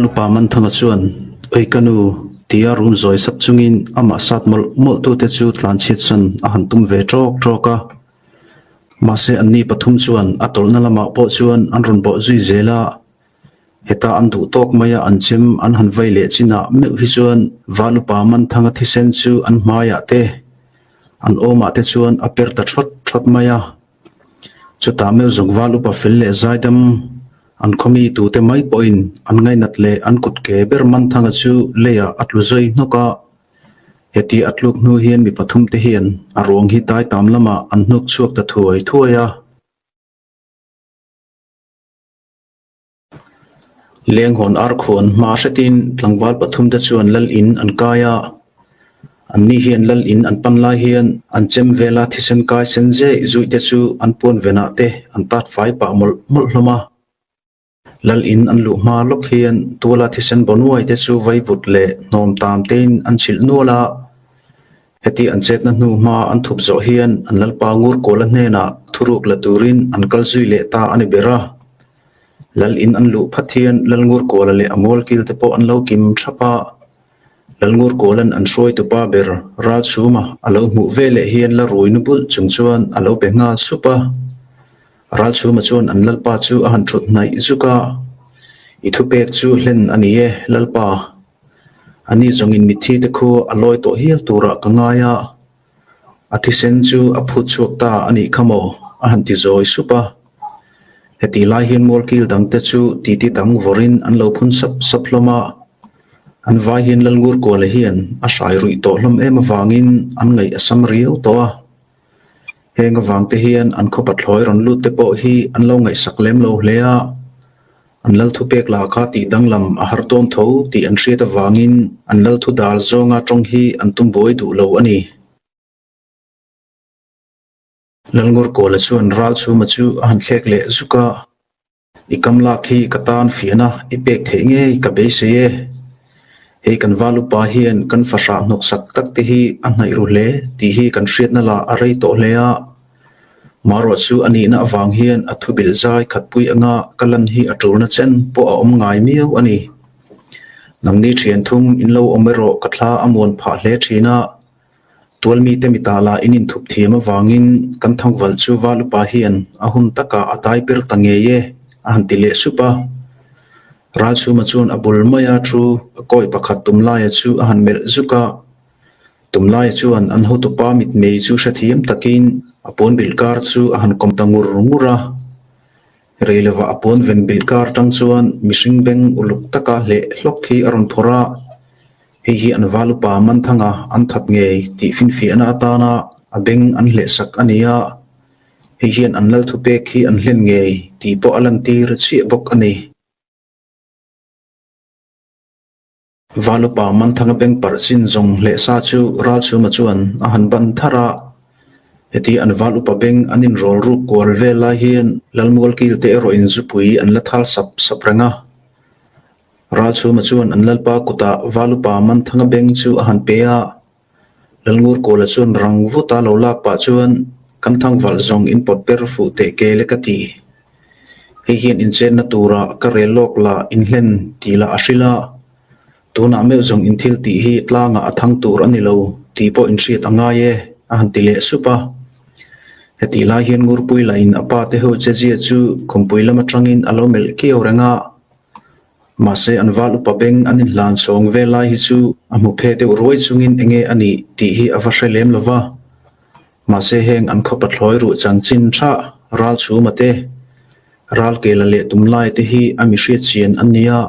valupa man thanga chuan oikanu tia run zoi sap chungin ama sat mol tu te chu tlan chit san a han tum ve troka mase anni pathum chuan atol na lama po chuan an run bo zui zela heta an du tok maya an chim an han vai le china me hi chuan valupa man thanga thisen chu an maya te an oma te chuan aper ta thot maya chuta me zong valupa fil le zaidam an khomi tu te mai poin an ngai nat le an kut ke ber man thanga chu leya atlu zoi noka heti atluk nu hian mi pathum te hian arong hi tai tam lama an nuk chuak ta thuaya leng hon ar khon ma shatin tlangwal pathum te chuan lal in an kaya an ni hian lal in an pan lai hian an chem vela thisen kai senje zui te chu an pon vena te an tat fai pa mol hloma lal in an lu ma lok hian tola thisen bonuai te chu vai vut le nom tam tein an chil nola heti an chet na nu ma an thup zo hian an lal pa ngur kola hne na thuruk la turin an kal zui le ta ani bera lal in an lu phathian lal ngur kola le amol kil te po an lo kim thapa lal ngur kolan an shroi tu pa ber ra chuma alo mu vele hian la roi nu bul chungchuan alo be nga supa ra chuma chuan an lal pa chu a han thut nai zuka ithu pek chu hlen ani e lal pa ani zongin mithi te kho aloi to hial tura kangaya athisen chu a phut chuak ta ani khamo a han ti zoi supa heti lai hian mol kil dang te chu ti dang vorin an lo phun sap hloma an vai hian lal ngur ko le hian a sai rui to hlom em awangin an ngai asam riau to heng awang te hian an khopat thloi ron lut te po hi an lo ngai saklem lo hlea an lal thu pek la kha ti danglam a har ton tho ti an hriat awangin an lal thu dal zonga tong hi an tum boi du lo ani lal ngur ko la chuan ral chu ma chu an thlek le zuka ikam la khi katan fiana ipek thenge ka be se hei kan valupa hian kan fasha nok sak tak te hi an nai ru le ti hi kan hriat na la arei to hlea maro chu ani na awang hian athu bil zai khatpui anga kalan hi atur na chen po a om ngai miau ani namni thian thum in lo omero kathla amon pha hle thina tolmi te mitala inin thup thiam awangin kan thangwal chu valupa hian ahun taka atai per tange ye an tile supa ra chu ma chun abul maya thu koi pakhat tumlai chu han mel zuka tumlai chuan an ho tu pa mit mei chu sathiam takin apon bilkar chu han komtangur rungura reilewa apon ven bilkar tang chuan mishing beng uluk taka le hlokhi aron phora hi an valupa man thanga an that ngei ti fin fi ana atana abeng an hle sak ania hi hian an lal thu pe khi an hlen ngei ti po alantir chi bok ani valupa man thanga beng parchin zong le sa chu ra chu ma chuan a han ban thara heti an valupa beng anin rol ru kor vela hian lalmol kil te ro in zupui an la thal sap ranga ra chu ma chuan an lalpa kuta valupa man thanga beng chu a han peya lalngur ko la chuan rang vuta lo lak pa chuan kan thang wal zong in pot per fu te ke le kati hi hian in chen na tura ka relok la in hlen ti la ashila tuna me zong in thil ti hi tlanga athang tur ani lo ti po in hriat anga ye a han ti le supa heti la hian ngur pui la in apa te ho cheji chu khompui lama tangin alo mel ke orenga mase an valupa beng anin lan song vela hi chu amu phe te roi chungin enge ani ti hi avashelem lova mase heng an khopat hloi ru changchin tha ral chu mate ral ke la le tumlai te hi ami hriat chian ania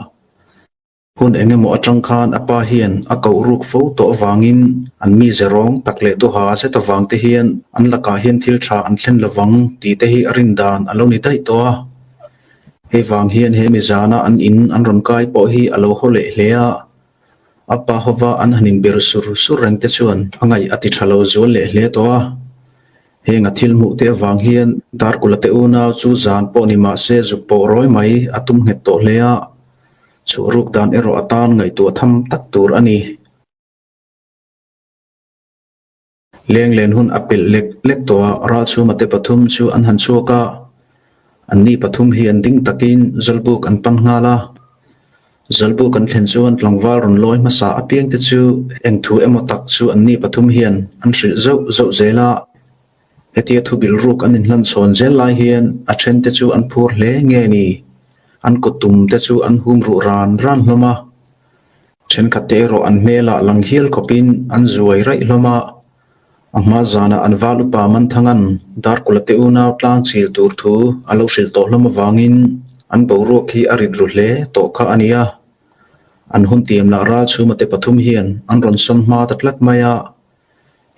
hun engemaw atang khan apa hian a kau ruk fo to awangin an mi zerong takle tu ha se tawang te hian an laka hian thil tha an thlen lawang ti te hi arin dan alo ni dai to he wang hian he mi zana an in an ron kai po hi alo hole hlea apa hova an hanin ber sur reng te chuan angai ati thalo zol le hle to he nga thil mu te wang hian dar kulate una chu zan po ni ma se zu po roi mai atum het to hlea churuk dan ero atan ngai tu tham tak tur ani leng len hun apil lek to ra chu mate pathum chu an han chuka anni pathum hi an ding takin zalbuk an pan ngala zalbu kan thlen chuan tlangwal ron loi masa apiang te chu engthu emotak chu anni pathum hian an hril zo zela hetia thu bil ruk anin hlan chon zel lai hian a then te chu an phur hle nge ni an kutum te chu an hum ru ran hloma then khate ro an mela langhial kopin an zuai rai hloma angma zana an valu pa man thangan dar kulate una tlang chil tur thu alo hril to hloma wangin an boru khi arid ru hle to kha ania an hun tiam la ra chu mate pathum hian an ron son ma tatlak maya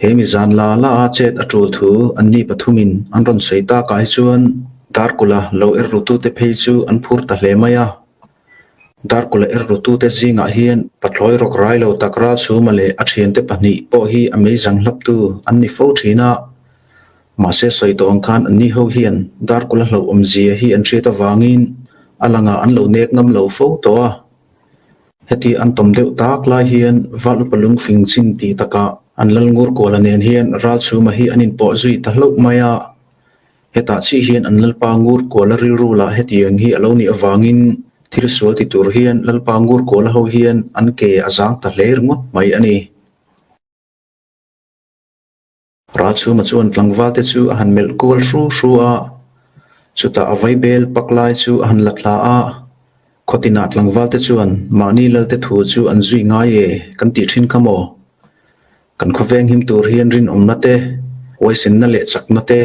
hemi zan la a chet atul thu anni pathumin an ron seita kai chuan dar kula lo rutu te phei chu an phur ta hle maya dar kula rutu te zinga hian patloi rok rai lo takra chu male a thien te pani po hi amazing laptu anni fo thina ma se soi to angkhan anni ho hian dar kula lo omzia hi an theta wangin alanga an lo nek ngam lo fo to heti an tom deuh tak lai hian valu palung fing chin ti taka an lalngur kola nen hian ra chu ma hi anin po zui ta hlok maya heta chi hian an lalpa ngur kola ru la hetiang hi alo ni awangin thil sual ti tur hian lalpa ngur kola ho hian an ke azang ta hler ngot mai ani ra chu ma chuan tlangwal te chu han mel kol hru a chuta avai bel paklai chu han latla a khotina tlangwal te chuan mani lal te thu chu an zui ngai e kan ti thin khamo kan khoveng him tur hian rin omna te oisin na le chakna te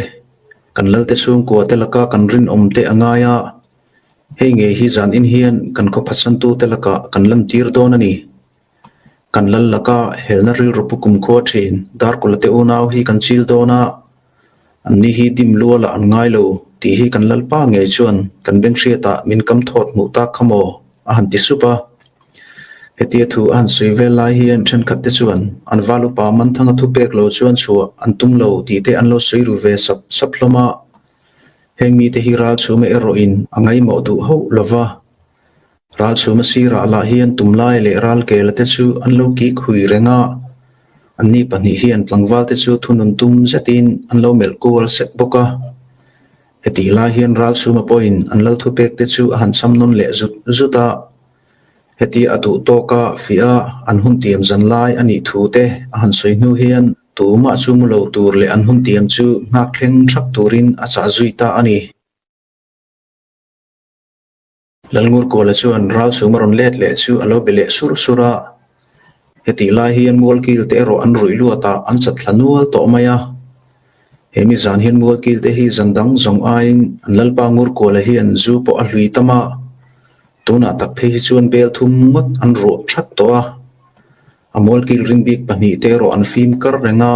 kan lal te chung ko te laka kan rin om te angaya hei nge hi zan in hian kan kho phatsan tu te laka kan lam tir don ani kan lal laka helna ril rupukum kho thin dar kulate unaw hi kan chil dona anni hi dim luala an ngai lo ti hi kan lal pa nge chuan kan beng hriata min kam thot mu ta khamo a han ti supa hetia thu an sui vel lai hian then khat te chuan an valu pa man thanga thu pek lo chuan chu an tum lo ti te an lo sui ru ve sap hloma hengmi te hi ra chu me ero in angai mo du ho lova ra chu ma sira la hian tum lai le ral ke la te chu an lo ki khui renga anni pani hian tlangwal te chu thunun tum zatin an lo mel kol set boka heti la hian ral chu ma poin an lo thu pek te chu han samnon le zuta heti adu toka fia an hun tiam zan lai ani thu te han soi nu hian tu ma chu mu lo tur le an hun tiam chu ngak thleng thak turin a cha zuita ani lalngur ko la chu an ral chu maron let le chu alo bele sura heti la hian mol kil te ro an rui luata an chat thlanul to maya hemi zan hian mol kil te hi zandang zong ain an lalpa ngur ko la hian zu po a hlui tama tuna tak phe hi chuan bel thum ngot an ro that to amol kil ring bik pani te ro an fim kar renga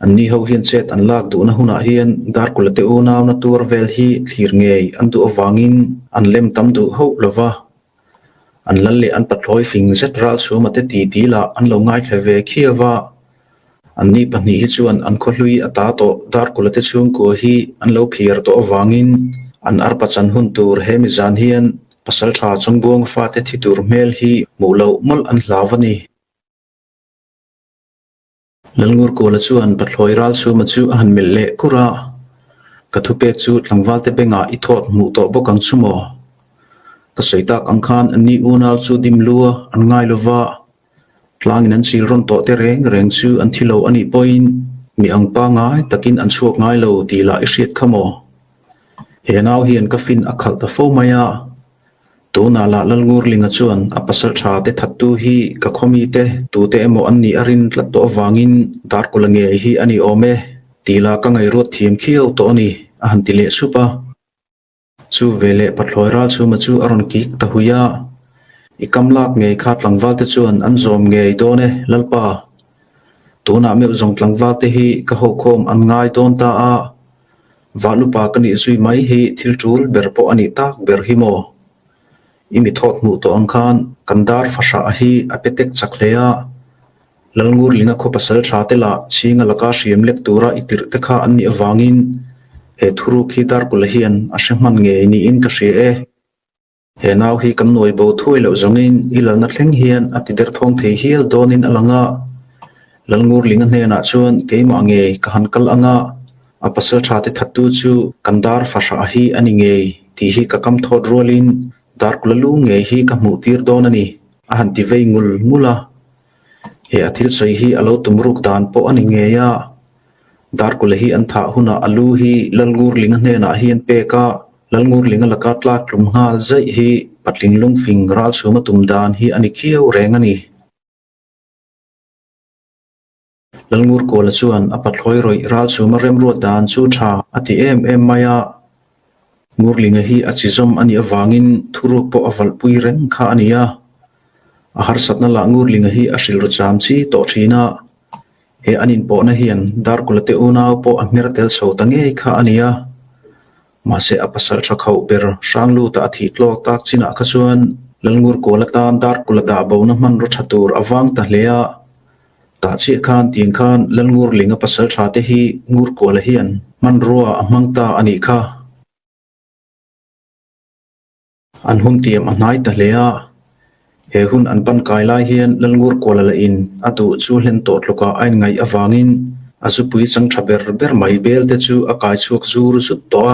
anni ho hian chet an lak du na huna hian dar kulate unaw na tur vel hi thlir ngei an du awangin an lem tam du ho lova an lalle an patloi fing zet ral chu mate ti la an lo ngai thleve khiawa anni pani hi chuan an kholui ata to dar kulate chung ko hi an lo phir to awangin an arpachan hun tur hemi zan hian pasal tha chungbuang fa te thitur mel hi mulo mol an hlawani lalngur ko la chuan patloi ral chu ma chu han mel le kura kathupek chu tlangwal te benga I thot mu to bokang chumo ka soitak angkhan anni unaw chu dimlua an ngai lova tlangin an chil ron to te reng chu an thilo ani point mi angpa ngai takin an chuak ngai lo ti la I hriat khamo he naw hian ka fin akhal ta fo maya tuna la lalngur linga chuan apasal tha te thattu hi ka khomi te tu te emo anni arin tlat to wangin dar kulange hi ani ome tila ka ngai rot thiam khiau to ani a han tile supa chu vele patloira chu ma chu aron ki ta huya ikamlak nge kha tlangwal te chuan an zom nge done lalpa tuna me zong tlangwal te hi ka ho khom an ngai don ta a valupa kani zui mai hi thiltul berpo ani tak ber hi mo imi thot mu to angkhan kandar fasha hi apetek chakleya lalngur linga kho pasal thatela chinga laka hriam lek tura itir te kha anni awangin he thuru khi dar kul hian a hreman nge ni in ka hre e he naw hi kan noi bo thui lo zongin ilal na thleng hian atider thong thei hial donin alanga lalngur linga hne na chuan keima nge ka hankal anga a pasal thate thatu chu kandar fasha hi ani nge ti hi ka kam thot rolin dar kula lu nge hi ka mu tir don ani a han ti vei ngul ngula he athil sei hi alo tumruk dan po ani nge ya dar kula hi an tha huna alu hi lalngur ling hne na hian pe ka lalngur ling la ka tlak lum ngal zai hi patling lung fing ral chuma tum dan hi ani khiau reng ani lalngur ko la chuan apat hloi roi ral chuma rem ro dan chu tha ati em maya ngurlinga hi achizom ani awangin thuruk po aval pui reng kha ania a har satna la ngurlinga hi ashil ru cham chi to thina he anin po na hian dar kulate unaw po amertel so tange kha ania mase apasal chakhau ber sanglu ta thi tlok tak china kha chuan lalngur ko la tan dar kulada bo na man ro thatur awang ta hlea ta chi khan ting khan lalngur linga pasal thate hi ngur ko la hian man roa amangta ani kha an hun tiam anai ta hlea he hun an pan kai lai hian lalngur ko la in atu chu hlen tot loka ain ngai awangin azupui chang thaber ber mai bel te chu akai chuk zur sut to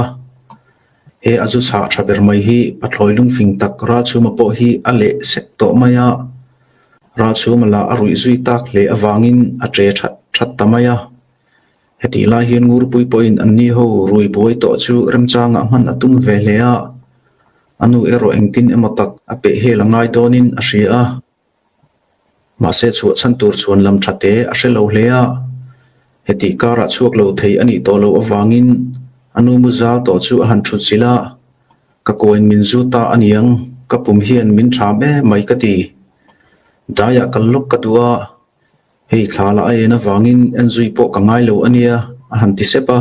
he azu cha thaber mai hi pathloi lung fing tak ra chu ma po hi ale sek to maya ra chu mala arui zui tak le awangin a tre that tamaya heti la hian ngur pui point anni ho rui boi to chu remchanga man atum ve lea anu ero engtin emotak ape he langai donin ashia ma se chu chantur chuan lam thate a hrelo hlea heti kara chuak lo thei ani to lo awangin anu muza to chu a han thu chila ka koin min zu ta aniang ka pum hian min tha me mai ka ti daya kallok ka duwa hei khala ai na wangin enjui po ka ngai lo ania a han ti sepa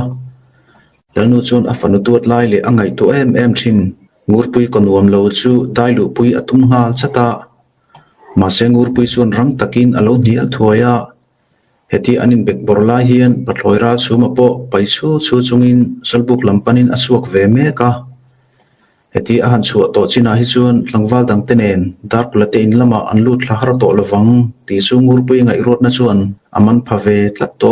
dalnu chun a fanu tuat lai le angai to em thin ngur pui konuam lo chu dailu pui atum ngal chata ma se ngur pui chun rang takin alo nial thuaya heti anin bek borla hian patloira chuma po paichu chu chungin salbuk lampanin asuak ve me ka heti a han chu to china hi chun tlangwal dang tenen dar kulate in lama anlut thla har to lawang ti chu ngur pui ngai rot na chuan aman phave tlat to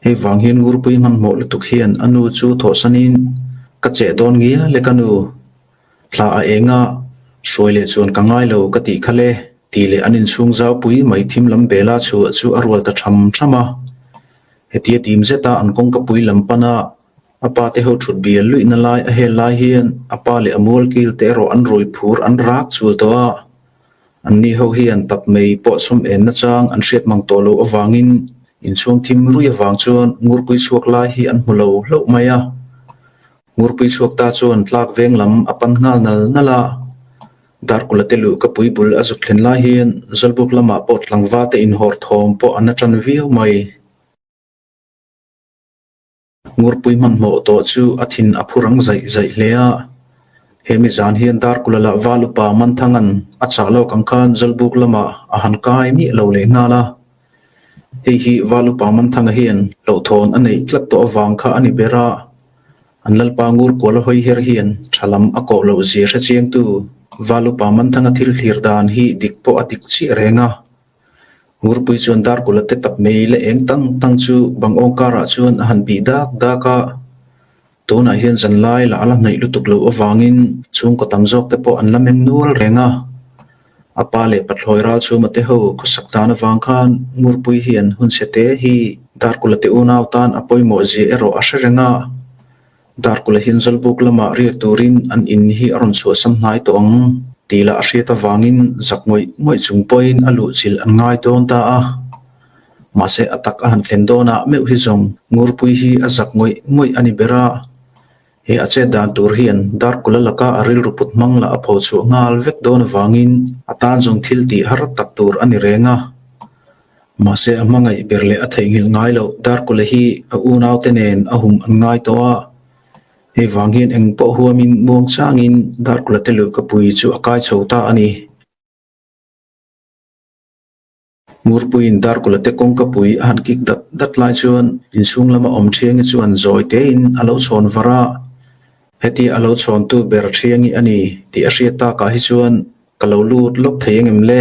he wang hian ngur pui man mo le tuk hian anu chu tho sanin ka che don ngia le kanu thla a enga soile chuan ka ngai lo ka ti khale ti le anin chung zau pui mai thim lam bela chu arwal ta tham thama heti tim zeta an kong ka pui lam pana apa te ho thut bial lui na lai a he lai hian apa le amol kil te ro an roi phur an rak chul to an ni ho hian tap mei po som en na chang an shet mang to lo awangin in chung thim rui awang chuan ngur pui chuak lai hi an mulo lo maya ngur pui chuak ta chuan tlak veng lam apan ngal nal nala dar kulatelu ka pui bul azuk thlen lai hian zalbuk lama pot langwa te in hor thom po anatan viu mai ngur pui man mo to chu athin aphurang zai hlea hemi zan hian dar kulala walupa man thangan achalo kangkhan zalbuk lama ahan kai mi lo le ngala hi walupa man thanga hian lo thon anei tlat to awang kha ani bera anlal pangur kola hoi her hian thalam ako lo zia sha chiang tu walupa man thanga thil thlir dan hi dikpo adik chi renga ngur pui chuan dar kulate tap mei le eng tang chu bang ongkara chuan han bi dak ka tuna hian zan lai la ala nei lutuk lo awangin chung ko tamjok te po an lameng nual renga apa le pathloi chu mate ho khusak tan awang khan ngur pui hian hun sete hi dar kulate unaw tan apoi mo ji ero asherenga dar kula hin zalbuk lama ri turin an in hi aron chu sam hnai tong tila asheta wangin zakmoi chung point alu chil an ngai ton ta a mase atak a han thlen dona meu hi zong ngur pui hi azak ngoi ani bera he ache dan tur hian dar kula laka aril ruput mangla apho chu ngal vek don wangin atan jong thil ti har tak tur ani renga mase amangai berle a theingil ngai lo dar kula hi a unaw tenen ahum an ngai to a he wangin eng po huamin mong changin dar kulatelu ka pui chu akai chota ani ngur puin dar kulate kong ka pui han kik dat lai chuan in sung lama om thiang chuan zoi te in alo chon vara heti alo chon tu ber thiangi ani ti asheta ka hi chuan kalo lut lok theiengem le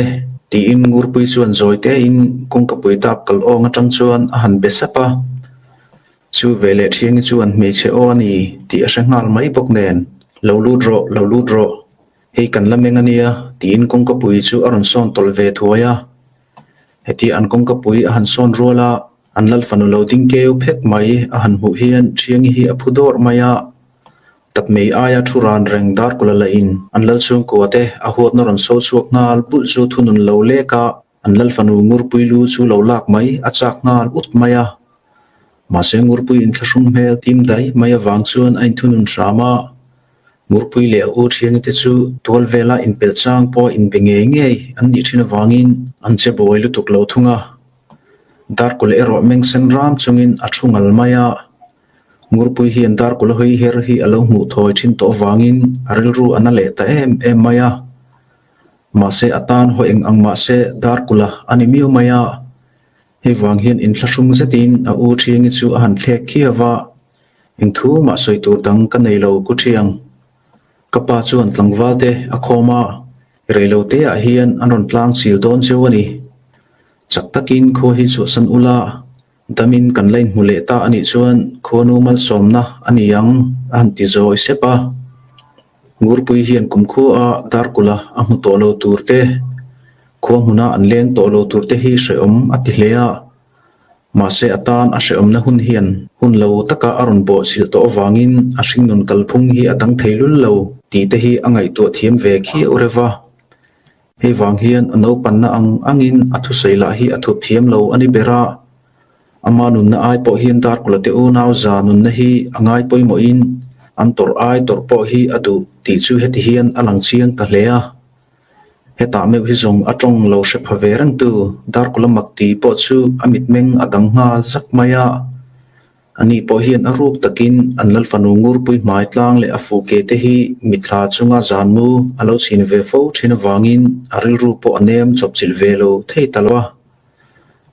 ti in ngur pui chuan zoi te in kong ka pui tap kal ong atang chuan han besapa chu vele thiang chuan me che o ani ti ashangal mai bok nen lo lu dro hei kan lameng ania tin kong ka pui chu aron son tol ve thuaya heti an kong ka pui a han son rola an lal fanu lo ding keu phek mai a han hu hian thiang hi a phudor maya tak mei aya thuran reng dar kula la in an lal chung ko te a huat na ron so chuak ngal bul chu thunun lo leka an lal fanu ngur pui lu chu lo lak mai a chak ngal ut maya ma se ngur pui in thashum hmel tim dai maya wang chuan ain thunun rama ngur pui le u thiang te chu tol vela in pel chang po in benge nge an ni thina wangin an che boi lu tuk lo thunga dar kul ero meng sen ram chungin a thungal maya ngur pui hian dar kul hoi her hi alo mu thoi thin to wangin aril ru anale ta em maya ma se atan ho eng ang ma se dar kula ani miu maya he wang hian in thlashum zetin a u thiang chu a han thlek khiawa in thu ma soi tur dang ka nei lo ku thiang kapa chuan tlangwal te a khoma reilo te a hian anon tlang chil don chewani chak takin kho hi chu san ula damin kan lain mule ta ani chuan khonu mal somna ani yang an ti zoi sepa ngur pui hian kum kho a dar kula a mu to lo turte kho huna an leng to lo turte hi hreom ati hlea ma se atan a hreom na hun hian hun lo taka aron bo sil to wangin a hring nun kalphung hi atang theilul lo ti te hi angai to thiam ve khi orewa he wang hian ano panna angin athu seila hi athu thiam lo ani bera ama nun na ai po hian dar kulate u naw za nun na hi angai poi mo in an tor ai tor po hi adu ti chu heti hian alang chiang ta hlea heta me hi zong atong lo she phaverang tu dar kulamak ti po chu amit meng adang ngal zak maya ani po hian aruk takin anlal fanu ngur pui mai tlang le afu ke te hi mithla chunga zanmu alo chin ve fo thina wangin aril ru po anem chop chil velo thei talwa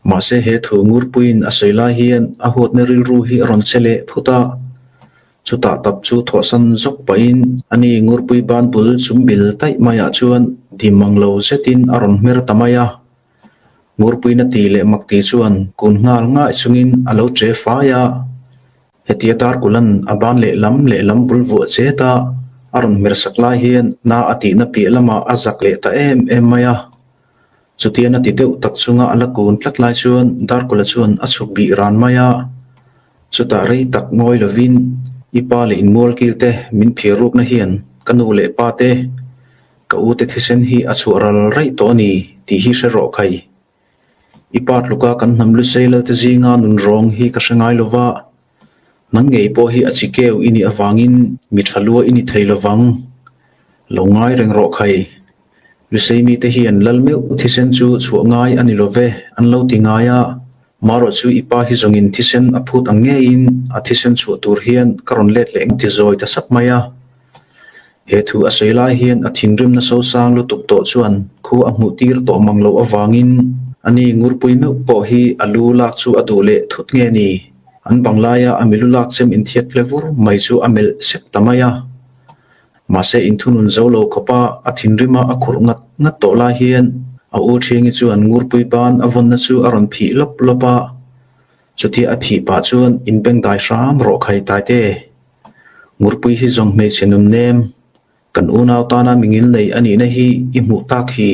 ma se he thu ngur puin asoila hian a hot na ril ru hi ron chele phuta chuta tap chu thosan zok pain ani ngur pui ban bul chumbil tai maya chuan dimang lo setin aron mer tamaya ngur pui na ti le makti chuan kun ngal ngai chungin alo che fa ya hetiatar kulan aban le lam bulvu cheta aron mer sakla hian na ati na pi lama azak le ta em maya chutiana ti deuh tak chunga ala kun tlatlai chuan dar kula chuan achuk bi ran maya chuta rei tak ngoi lovin ipa le in mol kilte min phiruk na hian kanu le pa te ka u te thisen hi achural rei to ni ti hi se ro khai ipat luka kan namlu seila te zinga nun rong hi ka sangai lova nangei po hi achikeu ini awangin mi thalua ini theilowang longai reng ro khai Lusaimi te hian lalmeu thisen chu chuangai ani love an lo tingaya maro chu ipa hi zongin thisen aphut angein a thisen chu tur hian karon let leng ti zoi ta sapmaya he thu aseila hian a thinrim na so sang lu tuk to chuan khu a hmu tir to manglo awangin ani ngurpui me po hi alu lak chu adule thut nge ni an banglaya amilu lak chem in thiat levur mai chu amel sek tamaya mase inthunun zolo khopa athinrima akhur ngat to la hian a u thingi chuan ngurpui ban avon na chu aron phi lop lopa chuti a phi pa chuan in beng dai ram ro khai tai te ngurpui hi zong me chenum nem kan unaw ta na mingil nei ani na hi I mu tak hi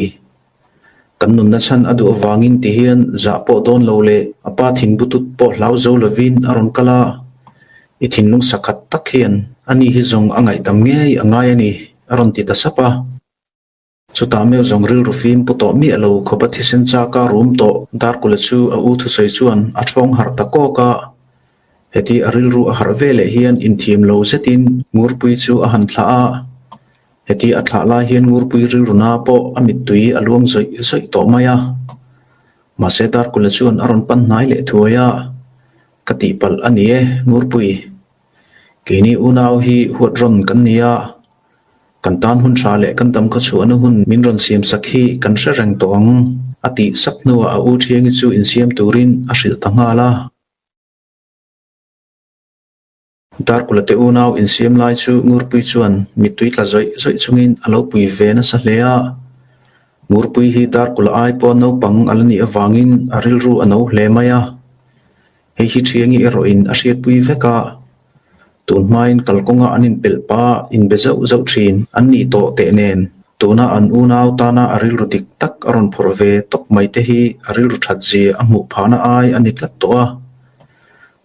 kan num na chan adu awangin ti hian za po don lo le apa thin butut po hlau zo lovin aron kala I thin lung sakhat tak hian ani hi zong angai tam nge angai ani aron ti ta sapa chuta me zong ril rufim puto mi alo khopa thisen cha ka room to dar kula chu a u thu sei chuan a thong har ta ko ka heti aril ru a har vele hian in thim lo zetin ngurpui chu a han thla a heti a thla la hian ngurpui ril runa po amit tui aluang zoi to maya ma se dar kula chuan aron pan nai le thuaya kati pal ani e ngurpui kini unaw hi huat ron kan nia kan tan hun tha le kan tam kha chuan hun min ron siam sakhi kan hre reng tong ati sapnuwa a u thiang chu in siam turin a hril tangala dar kulate unaw in siam lai chu ngurpui chuan mitui tla zoi chungin alo pui ve na sa hlea ngurpui hi dar kula ai po no pang alani awangin aril ru ano hle maya hei hi thiangi eroin a hriat pui veka tun main kalkonga anin pelpa in bezau zau thin an ni to te nen tuna an unaw tana aril rudik tak aron phorve tok mai te hi aril ru that je amu phana ai anitlat toa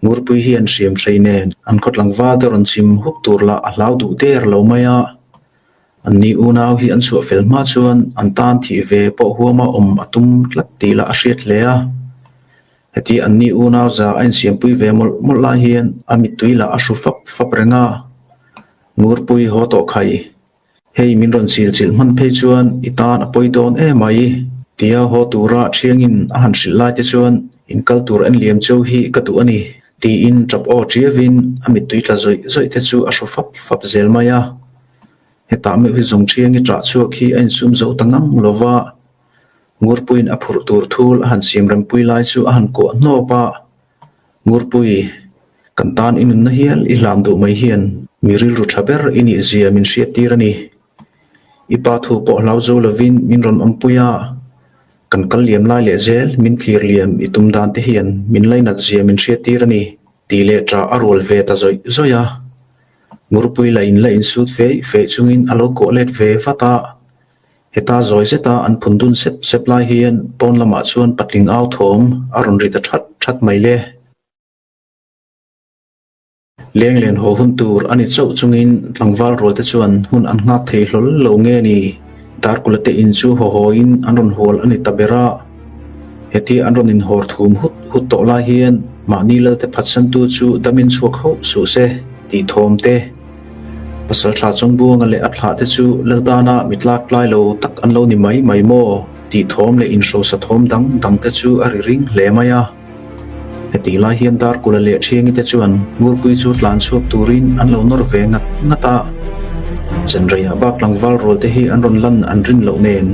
ngurpui hi an siam treinen an khotlang wa ron chim huk turla alau du der lo maya anni unaw hi an chu felma chuan an tan thi ve po huama atum tlat tila ashet lea heti anni unaw za an siam pui ve mol la hian amit tuila ashu fap renga ngurpui ho to khai hei min ron chil man phei chuan itan apoi don e mai tia ho tura thiangin a han silai te chuan in kaltur an liam cheu hi ka tu ani ti in trap o chiavin amit tuila zoi te chu ashu fap zel maya heta me hi zong thiangi tra chuak hi an sum zo tangang lova ngurpuin aphur tur thul han sim ram pui lai chu han ko no pa ngurpui kantan in na hial I lam du mai hian miril ru thaber ini zia min sia tirani ipa thu po lauzo lovin min ron ampuya kan kal liam lai le zel min thlir liam itum dan te hian min laina zia min sia tirani ti le tra arol ve ta zoya ngurpui la in sut fe chungin alo ko let ve fata heta zoi zeta an phundun sep lai hian pon lama chuan patling au thom aron rita that mai le leng len ho hun tur ani chau chungin tlangwal rol te chuan hun an ngak thei hlol lo nge ni dar kulate in chu ho in anron hol ani tabera heti anron in hor thum hut to la hian mani la te phatsan tu chu damin chuak ho su se ti thom te pasal tha chongbu ngale athla te chu ladana mitlak lai lo tak an lo ni mai mo ti thom le in so sa thom dang te chu ari ring le maya heti la hian dar kula le thiangi te chuan ngurpui chu tlan chuak turin an lo nor ve ngata chenria bak langwal rol te hi an ron lan an rin lo nen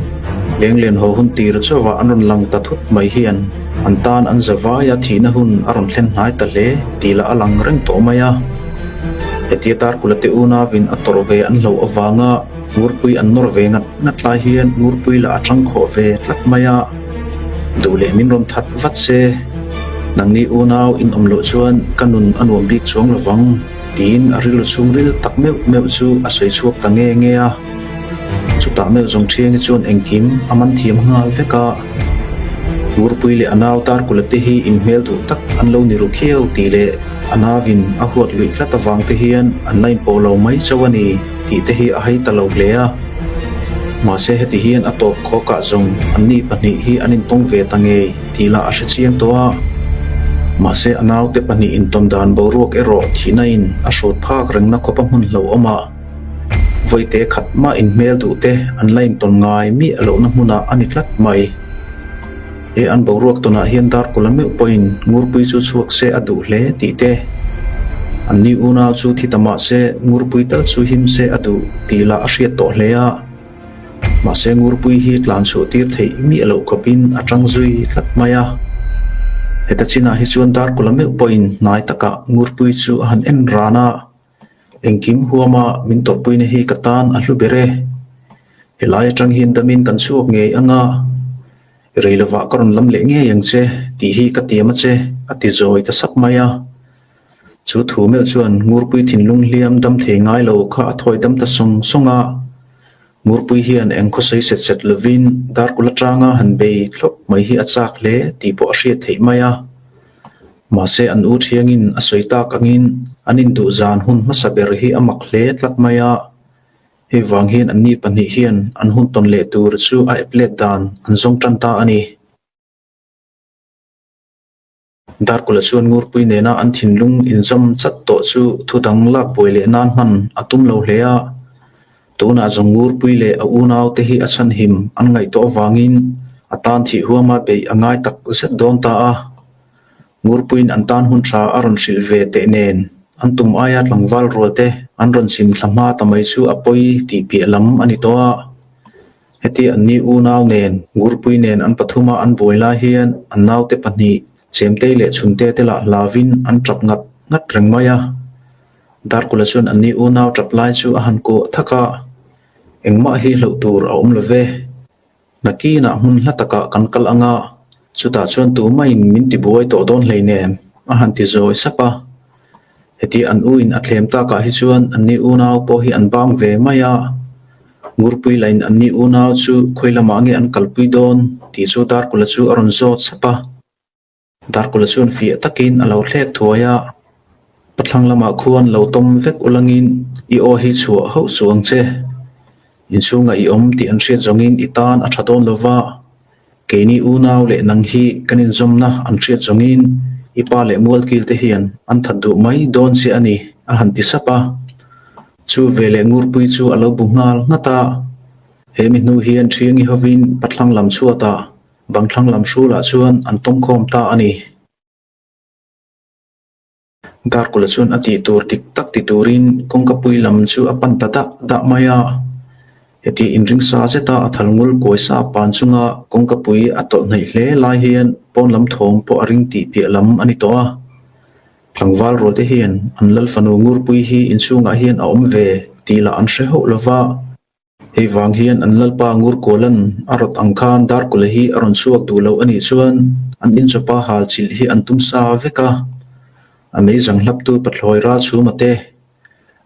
leng len ho hun tir chawa an ron lang ta thut mai hian an tan an zawa ya thina hun aron thlen hnai ta le tila alang reng to maya heti dar kula te una vin atorve an lo awanga ngurpui an nor ve ngat lai hian ngurpui la atang kho ve tlat maya dule min ron that vat se nangni unaw in omlo chuan kanun anuam bik chuang lawang tin aril chung ril tak meu chu asoi chuak ta nge a chuta meu jong thiang chuan engkim aman thiam ngal veka ngurpui le anaw tar kulate hi in mel tu tak an lo ni ru kheu ti le anavin a huat lui tlat awang te hian an lain po lo mai chawani ti te hi a hai ta lo hle a ma se heti hian atop kho ka zong anni pani hi anin tong ve tange tila a hre chiang to a mase anaw te pani in tom dan boruak ero thinain a shot phak rengna khopa mun lo oma voite khat ma in mel du te an lain ton ngai mi alo na huna anitlat mai e an boruak tona hian dar kulame point ngurpui chu chuak se adu hle ti te anni una chu thitama se ngurpui tal chu him se adu tila a hriat to hle a mase ngurpui hi tlan chu tir thei mi alo khopin atang zui tlat maya heta china hi chuan dar kulame point nai taka ngurpui chu han en rana engkim huama min torpui ne hi katan a hlubere helai atang hin damin kan chuak nge anga reilawa karon lam le nge yang che ti hi ka tiama che ati zoi ta sak maya chu thu me chuan ngurpui thinlung hliam dam the ngai lo kha athoi dam ta songa ngurpui hian engkho sei set lovin dar kula tanga han be thlop mai hi achak le ti po hriat thei maya ma se an u thiangin a soita kangin anin du zan hun masaber hi amak hle tlat maya he wang hian anni pani hian an hun ton le tur chu a eplet dan an zong tanta ani dar kula chuan ngurpui nena an thinlung inzom chat to chu thudang la poile nan man atum lo hlea tuna zongur puile a unaw te hi achan him an ngai to wangin atan thi huama be angai tak zet don ta a ngurpuin antan hun tha aron silve te nen antum aya tlangwal rote anron sim thlama tamai chu apoi ti pi lam ani to a heti anni unaw nen ngurpui nen an pathuma an boila hian annaw te pani chemte le chunte te la lavin an trap ngat rengmaya dar kula chun anni unaw traplai chu a han ko thaka engma hi hlo tur a love nakina hun hlataka kankal anga chuta chuan tu mai min ti boi to don hleine a han ti zoi sapa heti an uin a thlem ta ka hi chuan anni unaw po hi an bang ve maya ngurpui lain anni unaw chu khoilama nge an kalpui don ti chu dar kula chu aron zot sapa dar kula chu fi takin alo thlek thuaya patlang lama khuan lo tom vek ulangin I o hi chu ho suang che in chunga I om ti an hriat zongin itan a thadon lova keini unaw le nang hi kanin zomna an hriat zongin ipa le mualkil te hian an thadu mai don si ani a han ti sapa chu vele ngurpui chu alo bungal ngata hemi nu hian thiangi hovin patlang lam chuata bangthlang lam shula chuan an tom khom ta ani dar kula chuan ati tur tik tak ti turin kongkapui lam chu apan tata da maya heti inring sa zeta athalngul koisa panchunga kongkapui atol nei hle lai hian pon lam thong po aring ti pi lam ani toa tlangwal rote hian anlal fanu ngurpui hi inchunga hian a om ve tila an hre ho lova hei wang hian anlal pa ngur kolan arot angkhan dar kula hi aron chuak du lo ani chuan an in chopa hal chil hi an tum sa veka amei jang hlap tu pathloi ra chu mate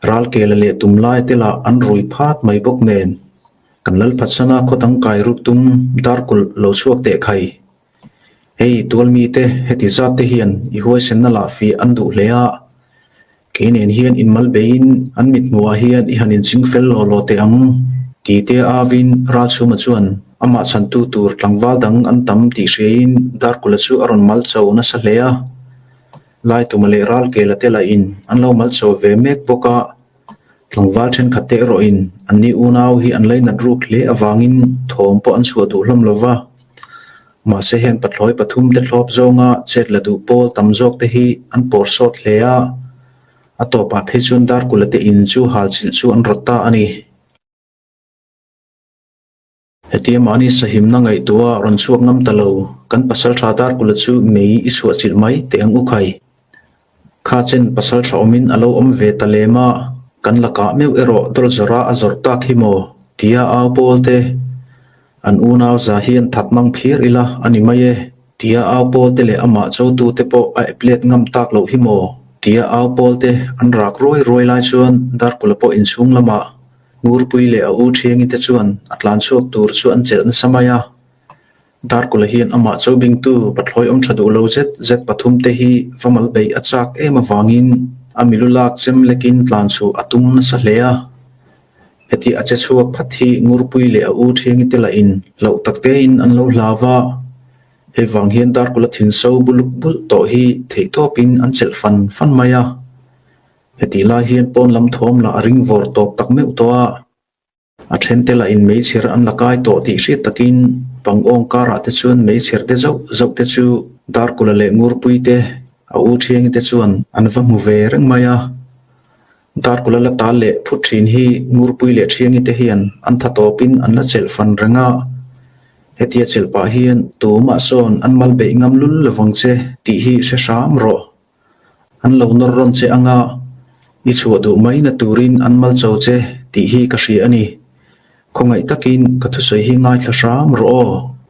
ral kela le tumlai tela an rui phat mai bok nen kanlal phatsana khotang kai ruk tum dar kul lo chuak te khai hei tolmi te heti zat te hian I huai senna la fi an du hlea keinen hian in malbein an mit muwa hian I hanin chingfel lo lo te ang ti te avin ra chu ma chuan ama chantu tur tlangwal dang an tam ti hrein dar kula chu aron mal chau na sa hlea lai tumale ral kela tela in an lo mal chau ve mek boka tlangwal then khate ro in anni unaw hi an lein ruk le awangin thom po an chua du hlom lova ma se heng pathloi pathum te thlop zonga chet ladu pol tamjok te hi an por sot hlea atopa phechun dar kulate in chu hal chil chu an rotta ani hetiam ani sahim na ngai tua ron chuak ngam talo kan pasal tha dar kula chu mei isu chil mai te ang ukhai kha chen pasal tha omin alo om ve talema kan laka meu ero dol zara azor tak himo tia a polte an unaw za hian thatmang phir ila ani maye tia a polte le ama chotu te po a plate ngam tak lo himo tia a polte an rak roi lai chuan dar kula po in chung lama ngurpui le a u thiang te chuan atlan chuak tur chu an chel na samaya dar kula hian ama chobing tu pathloi om thadu lo zet pathum te hi vamal bei achak ema wangin amilulak chem lekin tlan chu atum na sa hlea heti ache chuak phathi ngurpui le a u thiang te la in lo takte in an lo hlawa he wang hian dar kula thin so buluk bul to hi theitopin an chel fan maya heti la hian pon lam thom la ring vor tok tak meu toa a then te la in mei chher an lakai to ti hriat takin pangong kara te chuan mei chher te zo te chu dar kula le ngurpui te a u thiang te chuan an va mu ve reng maya dar kula la tal le phuthin hi ngurpui le thiang te hian an tha topin an la chel fan renga hetia chel pa hian tu ma son an mal be ngam lul lawang che ti hi se sham ro an lo nor ron che anga I chu du mai na turin an mal chau che ti hi ka hri ani khongai takin ka thu sei hi ngai thla ram ro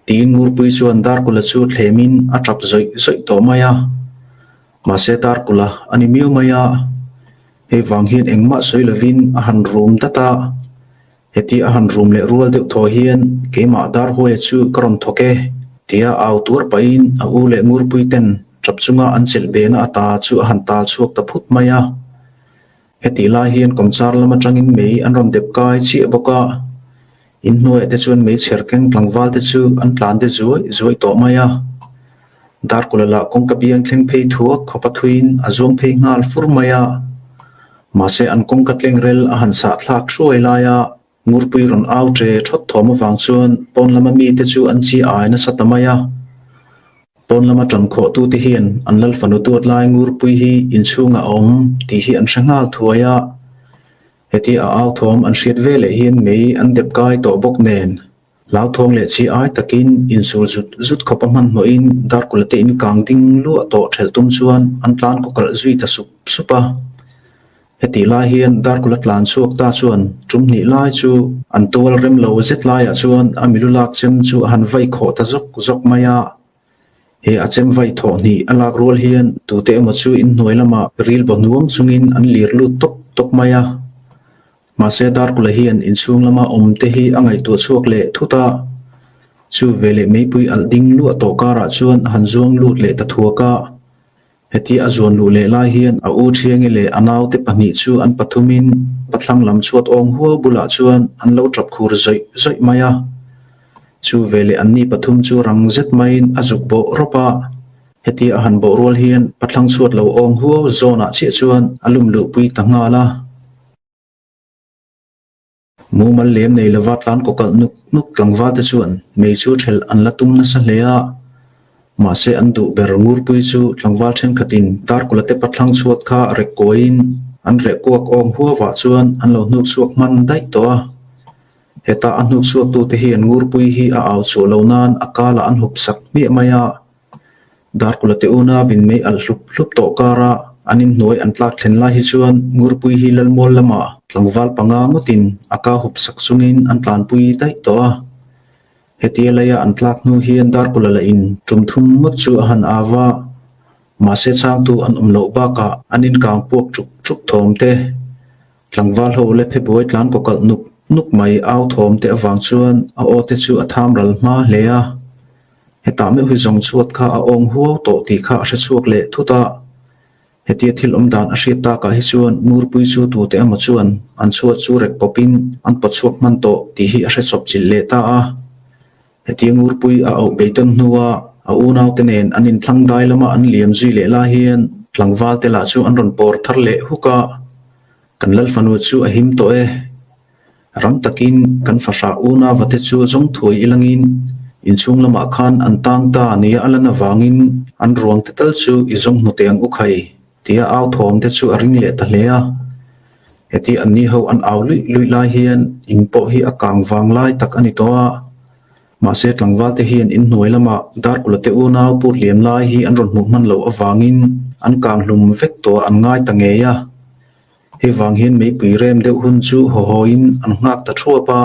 tin ngurpui chuan dar kula chu thlemin a trap zoi to maya ma se dar kula ani miu maya he wang hian engma soilovin a han room data heti a han room le rual de tho hian keima dar hoe chu karon thoke tia au tur pain a u le ngurpui ten trap chunga an chel be na ata chu a han ta chuak ta phut maya heti la hian komchar lama tangin mei an ron dep kai chi boka in noi te chuan mei cherkeng tlangwal te chu an tlan te zoi to maya dar kula la kongkapian thleng phei thuak khopa thuin azong phei ngal fur maya ma se an kongkatleng rel a han sa thlak thruai laya ngurpui ron au tre thot thoma wang chuan pon lama mi te chu an chi ai na satamaya pon lama tan kho tu te hian an lal fanu tuat lai ngurpui hi in chunga om ti hi an hrangal thuaya heti a au thom an hriat ve le hian mei an dep kai to bok nen lau thong le chi ai takin in sul zut khopa man mo in dar kulate in kang ding lu to thel tum chuan an tlan ko kal zui ta supa heti la hian dar kulat lan chuak ta chuan tumni lai chu an tol rem lo zet lai a chuan amilulak chem chu han vai kho ta zok maya he achem vai tho ni alak rol hian tu te mo chu in hnuai lama ril bonuam chungin an lir lu tok maya มาเสดาร์กุลเฮียนอินซุงลมาอมเตฮีอังไงตัวชวกเลทุตาชูเวเลไม่ปุยอัลดิงลัวโตการะชวนหันจวงลูดเลตทัวกาเฮติอาจวนลูเลลาเฮียนอาอูเชียงเลอนาวเตปนิชูอันปฐุมินปัทลังลำชวดองหัวบุลาชวนอันเลวจับคูรใจมายาชูเวเลอันนี้ปฐุมจูรังเจ็ดไมน์อาจุกโบรปะเฮติอาหันโบรัวเฮียนปัทลังชวดเลวองหัวโซนาเชียชวนอลุมลุปุยตังงาลามูมันเลี้ยมในละวัดล้านกกนุกกลางวัดชวนไม่ชูเทลอันละตุมนัสเลียมาเสอันดุเบรงูร์ปุยจูกลางวัดเช่นขัดินตาร์กุลเตปัทลังชวดข้าเรกโกอินอันเรกวกองหัววัดชวนอันเหล่านุกชวกมันได้ตัวเฮตาอันนุกชวกตัวเทียนงูร์ปุยฮีอาชูเหล่านานอากาละอันหุบสักเมียมายาดาร์กุลเตอุนาวินไม่อัลลุบโตการะอันนินหน่วยอันตลักเห็นลายฮิชวนงูร์ปุยฮีลลมอลละมาหลังวัลปังอามุตินอากาหุบสักสุงินอันตลานปุยได้ตัวเฮติยลายอันตลักนูเฮียนดาร์กุลละอินจุมทุมมุดจูหันอาวามาเสซางตูอันโลบากะอันนินกางพวกจุกทอมเตหลังวัลโฮเลเพบวยตลานกกลนุกไม่เอาทอมเตอวังชวนเอาโอเตจูอธามรัลมาเลียเฮตาไม่หุยจงชวดข้าองหัวโตตีข้าเชชวกเลทุตาเฮติยทิลดานอาชีตากาฮิชวนงูร์ปุยจูตัวเตอมาชวนอันชวดจูเรกปปินอันปัจชวกมันโตตีฮิอาชีศบจิลเลตาเฮติยงูร์ปุยเอาเบตันนัวเอาอูนาวเตเนนอันนินทลังได้ละมาอันเลียมจุยเลลาเฮียนหลังวาลเตลาจูอันรอนปอร์ทัรเลฮุกะกันลลฟันูจูอหิมโตรังตะกินกันฟาชาอูนาวัตจูจงถวยอิลังอินอินชุงละมาคันอันตังตาเนียอัลนาวางินอันรวงเตตัลจูอิจงมุเตียงอุคัยเตียเอาทอมเตจูอริงเลตะเลียเฮติอันนี้เขาอันเอาลุยลายเฮียนอินโปฮีอากางวางลายตักอันนี้ตัวมาเสตหลังวัลเตเฮียนอินหน่วยละมาดาร์กุลเตอูนาวปูดเลียมลายฮีอันรอนมุมันเหลวอวางินอันกางลุมเวกตัวอันง่ายตังเงียเฮวางเฮียนไม่ปุยเรมเดวหุนจูโฮโฮอินอันงักตะชัวปะ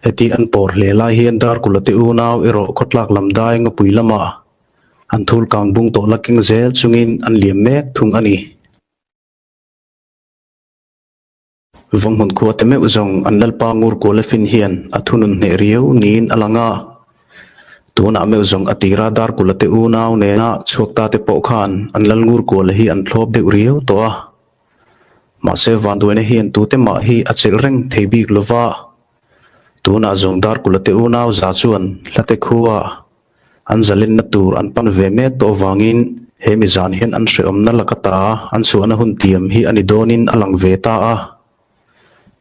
เฮติอันปอร์เลลายเฮียนดาร์กุลเตอูนาวเอโรคดลักลำได้งปุยละมาอันทูลกางบุงโตลักกิงเซลจุงินอันเลียมเมกทุงอันนี้วังมุนขวดเตเมอุจงอันลลปางูร์โกเลฟินเฮียนอัทุนุนเนริยวนีนอลังาตัวน่ะเมอุจงอติราดาร์กุลเตอูนาวเนน่ะชวกตาเตปอกขันอันลลงูร์โกเลฮีอันทลบเดอุริยวตัวมาเซวันดูเนเฮียนตัวเตมาฮีอัจเจริงเทบิกลวาตัวน่ะจงดาร์กุลเตอูนาวจาชวนละเตคัวอันจะเล่นนัตูร์อันปันเวเมตัววางินเฮมิจานเห็นอันเชื่อมนั่นละกตาอันส่วนหุ่นเตียมฮีอันนิโดนินอลังเวตา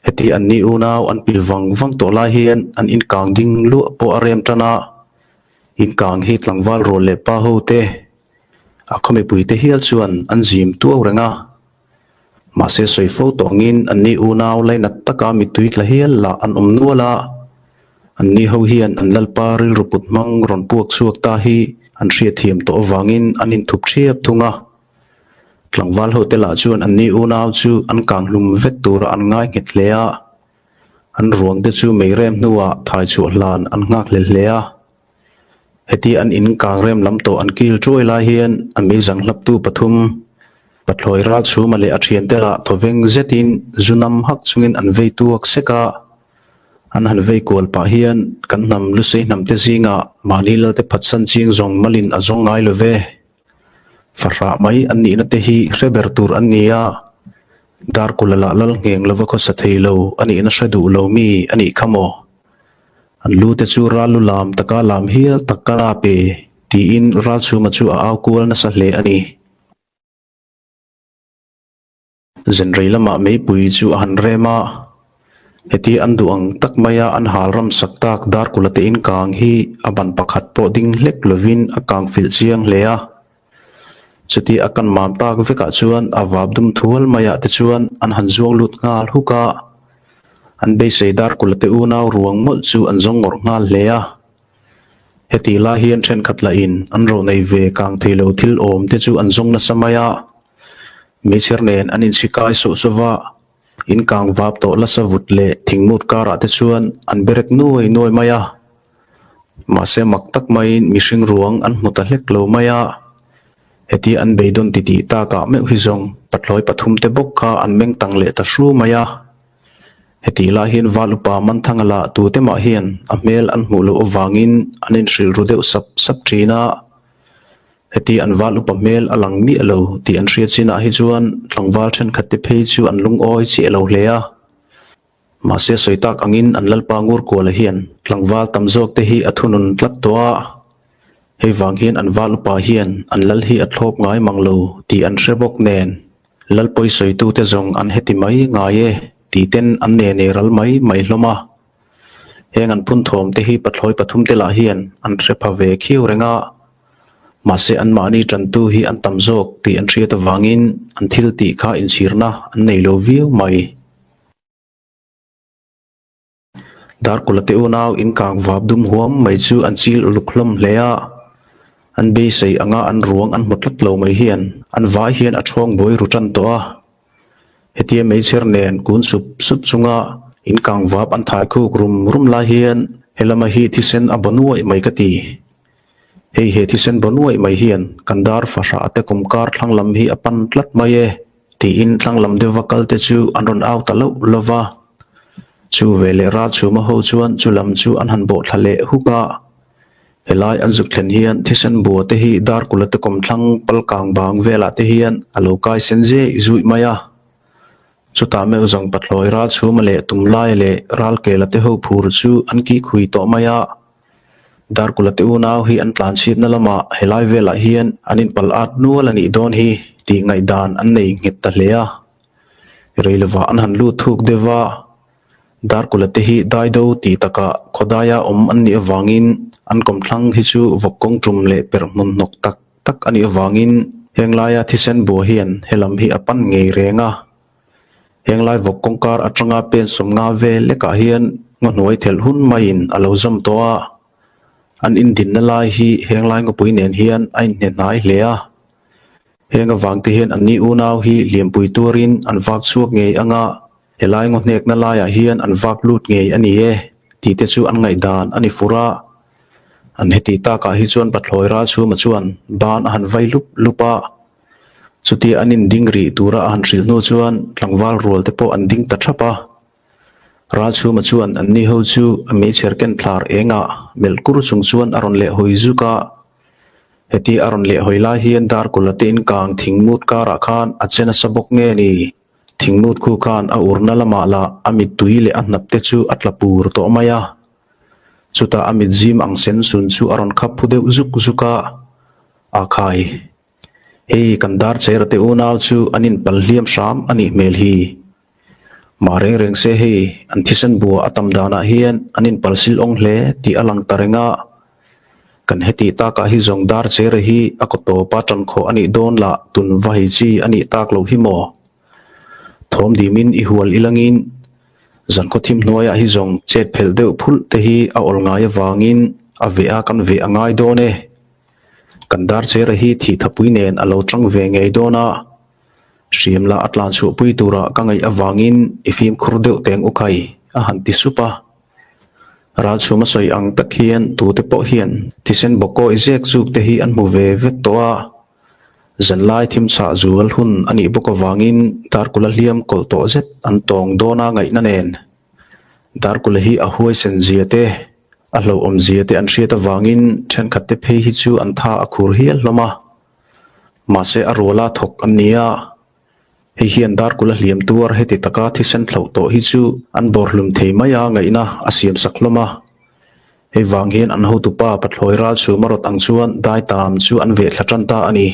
เฮติอันนี้อูนาวอันปิลวังตัวลาเฮียนอันอินกางดิงลุปอเรมตนาอินกางฮีตลังวาลโรเลปาโฮเตอาคมิปุยเตเฮียลชวนอันจิมตัวเรงามาเสสวยโฟตองอินอันนี้อูนาวไลนัตตะกามิตุยละเฮียลละอันนัวละอันนี้เขาเฮียนอันลลปาริรุปุตมังรอนพวกชวกตาฮีอันเชียเทียมตัววางินอันอินทุบเชียบทุงะหลังวัลโฮเตลาชวนอันนี้อูนาวจูอันกางลุมเวกตัวอันง่ายเงตเลียอันรวงเตจูไม่เริ่มนัวทายชัวลานอันงักเลียเฮติอันอินกางเริ่มลำโตอันกิลช่วยลาเฮียนอันมีจังลับตูปทุมปัดลอยราชูมาเลอเชียนเตละทเวงเจตินจุนำฮักซุงินอันเวตัวกเสกาอันหันเวกวลปะเฮียนกันนำลุสีนำเตซิงะมานีลเตพัดสันจิงจงมาลินอจงไงเลเวฟาระไม่อันนี้นัตฮีเรเบอร์ตูร์อันนี้ดาร์กุลละลลเงียงเลวก็สัตย์โลอันนี้นัชดูโลมีอันนี้ขโมอันลูเตจูราลุลามตะกาลามเฮียตะกาลาเปตีอินราชูมาจูอากูลนัสเลอันนี้เจนเรลมาไม่ปุยจูอันเรมาเฮติอันดูอังตักมายาอันหารัมสักตักดาร์กุลเตอินกางฮีอบันปักหัดโปดิงเล็กลวินอากางฟิลเชียงเลียจุดที่อาการมามตากวิกาชวนอาวาบดุมทัวลมายาเตชวนอันหันจวงลุดงาลฮุกะอันเบสเซดาร์กุลเตอูนาวรวงมดจูอันจงงรงาลเลียเฮติลาเฮียนเชนขัดละอินอันโรในเวกางเทโลทิลโอมเตจูอันจงนัสมายาเมเชร์เนนอันอินชิกายสุสวะอินกางวาบโตละสวุดเลทิงมุดการะเตชวนอันเบรกนวยมายามาเซมักตักไม่มิชิงรวงอันมุตเล็กโลมายาเฮติอันเบดอนติติตากะเมหิจงปัดลอยปฐุมเตบกคาอันเมงตังเลตะชูมายา heti la hin valupa man thangala tu te ma hian a mel an hmu lo awangin anin hril ru deuh sap trina heti an valupa mel alang mi alo ti an hria china hi chuan tlangwal then khat te phei chu an lung oi chi alo hlea ma se soitak angin an lalpa ngur ko la hian tlangwal tamjok te hi athunun tlat towa hei wang hian an valupa hian an lal hi athlop ngai manglo ti an hrebok nen lalpoi soitu te zong an heti mai ngaye ti ten an ne ral mai hloma heng an phun thom te hi pathloi pathum te la hian an hrepa ve khiu renga ma se an mani tantu hi an tamjok ti an hria ta wangin an thil ti kha in chirna an nei lo viu mai dar kulate unaw in kang wab dum huam mai chu an chil luklom hlea an be sei anga an ruang an motlat lo mai hian an vai hian a thong boi rutan to a hetia mei cher nen kun sup chunga in kang wab an thai khu rum la hian helama hi thisen abonuai mai kati hei he thisen bonuai mai hian kandar fasha ate kumkar thanglam hi apan tlat mai e ti in thanglam devakal te chu an ron out talo lova chu vele ra chu ma ho chuan chulam chu an han bo thale huka helai an zuk thlen hian thisen bo te hi dar kulate kom thlang pal kang bang vela te hian alokai senje zui maya chuta me uzang patloi ra chu male tumlai le ral kela te ho phur chu an ki khui to maya dar kulate unaw hi an tlan chit na lama helai vela hian anin palat nual ani don hi ti ngai dan an nei ngit ta hlea reilewa an han lu thuk dewa dar kulate hi dai do ti taka khodaya an ni awangin an kom thlang hi chu vokong tum le per mun nok tak ani awangin henglaya thisen bo hian helam hi apan ngei renga henglai vokong kar atanga pen somnga ve le ka hian ngonoi thel hun main alo zam towa an in din na lai hi henglai ngo puinen hian ain ne nai hlea henga wangte hian an ni unaw hi liempui turin an wak chuak ngei anga helai ngo nek na lai a hian an wak lut ngei ani e ti te chu an ngai dan ani fura an heti ta ka hi chuan pathloi ra chu ma chuan ban han vai lupa chuti anin dingri tura an hril nu chuan tlangwal rol te po an ding ta thapa ra chu ma chuan an ni ho chu ami cherken thlar enga melkur chung chuan aron le hoi zuka heti aron le hoila hian dar kulatin kang thingmut kara khan achena sabok nge ni thingmut khu khan a urna lama la amit tuile an napte chu atlapur to maya chuta amit jim ang sen sun chu aron khap phudeu zuka akhai hei kandar cherate unaw chu anin palhliam sham ani mel hi mareng se hi an thisen bua atam dana hian anin palsil ong hle ti alang tarenga kan heti ta ka hi zongdar chere hi akoto patran kho ani don la tun vai chi ani tak lo hi mo thom dimin I hual ilangin zan ko thim noya hi zong chet phel deu phul te hi a ol ngai wangin a ve a kan ve angai done kandar chere hi thi thapui nen alo tang ve ngei dona Shimla atlan chu pui tura kangai awangin ifim khurdeu teng ukai a hanti supa raj chuma soi ang takhian tu te po hian thisen boko izek zuk te hi an mu ve vek towa zanlai thim cha zual hun ani boko wangin dar kula hliam kol to zet an tong dona ngai na nen dar kula hi a huai sen ziate a hlo om ziate an hriata wangin then khatte phei hi chu an tha akhur hi hloma ma se a rola thok an nia hei hian dar kula hliam tuar heti taka thisen thlo to hi chu an bor hlum thei maya ngaina asiam sakloma hei wang hian an ho tu pa pathloi ra chu marot ang chuan dai tam chu an ve thlatran ta ani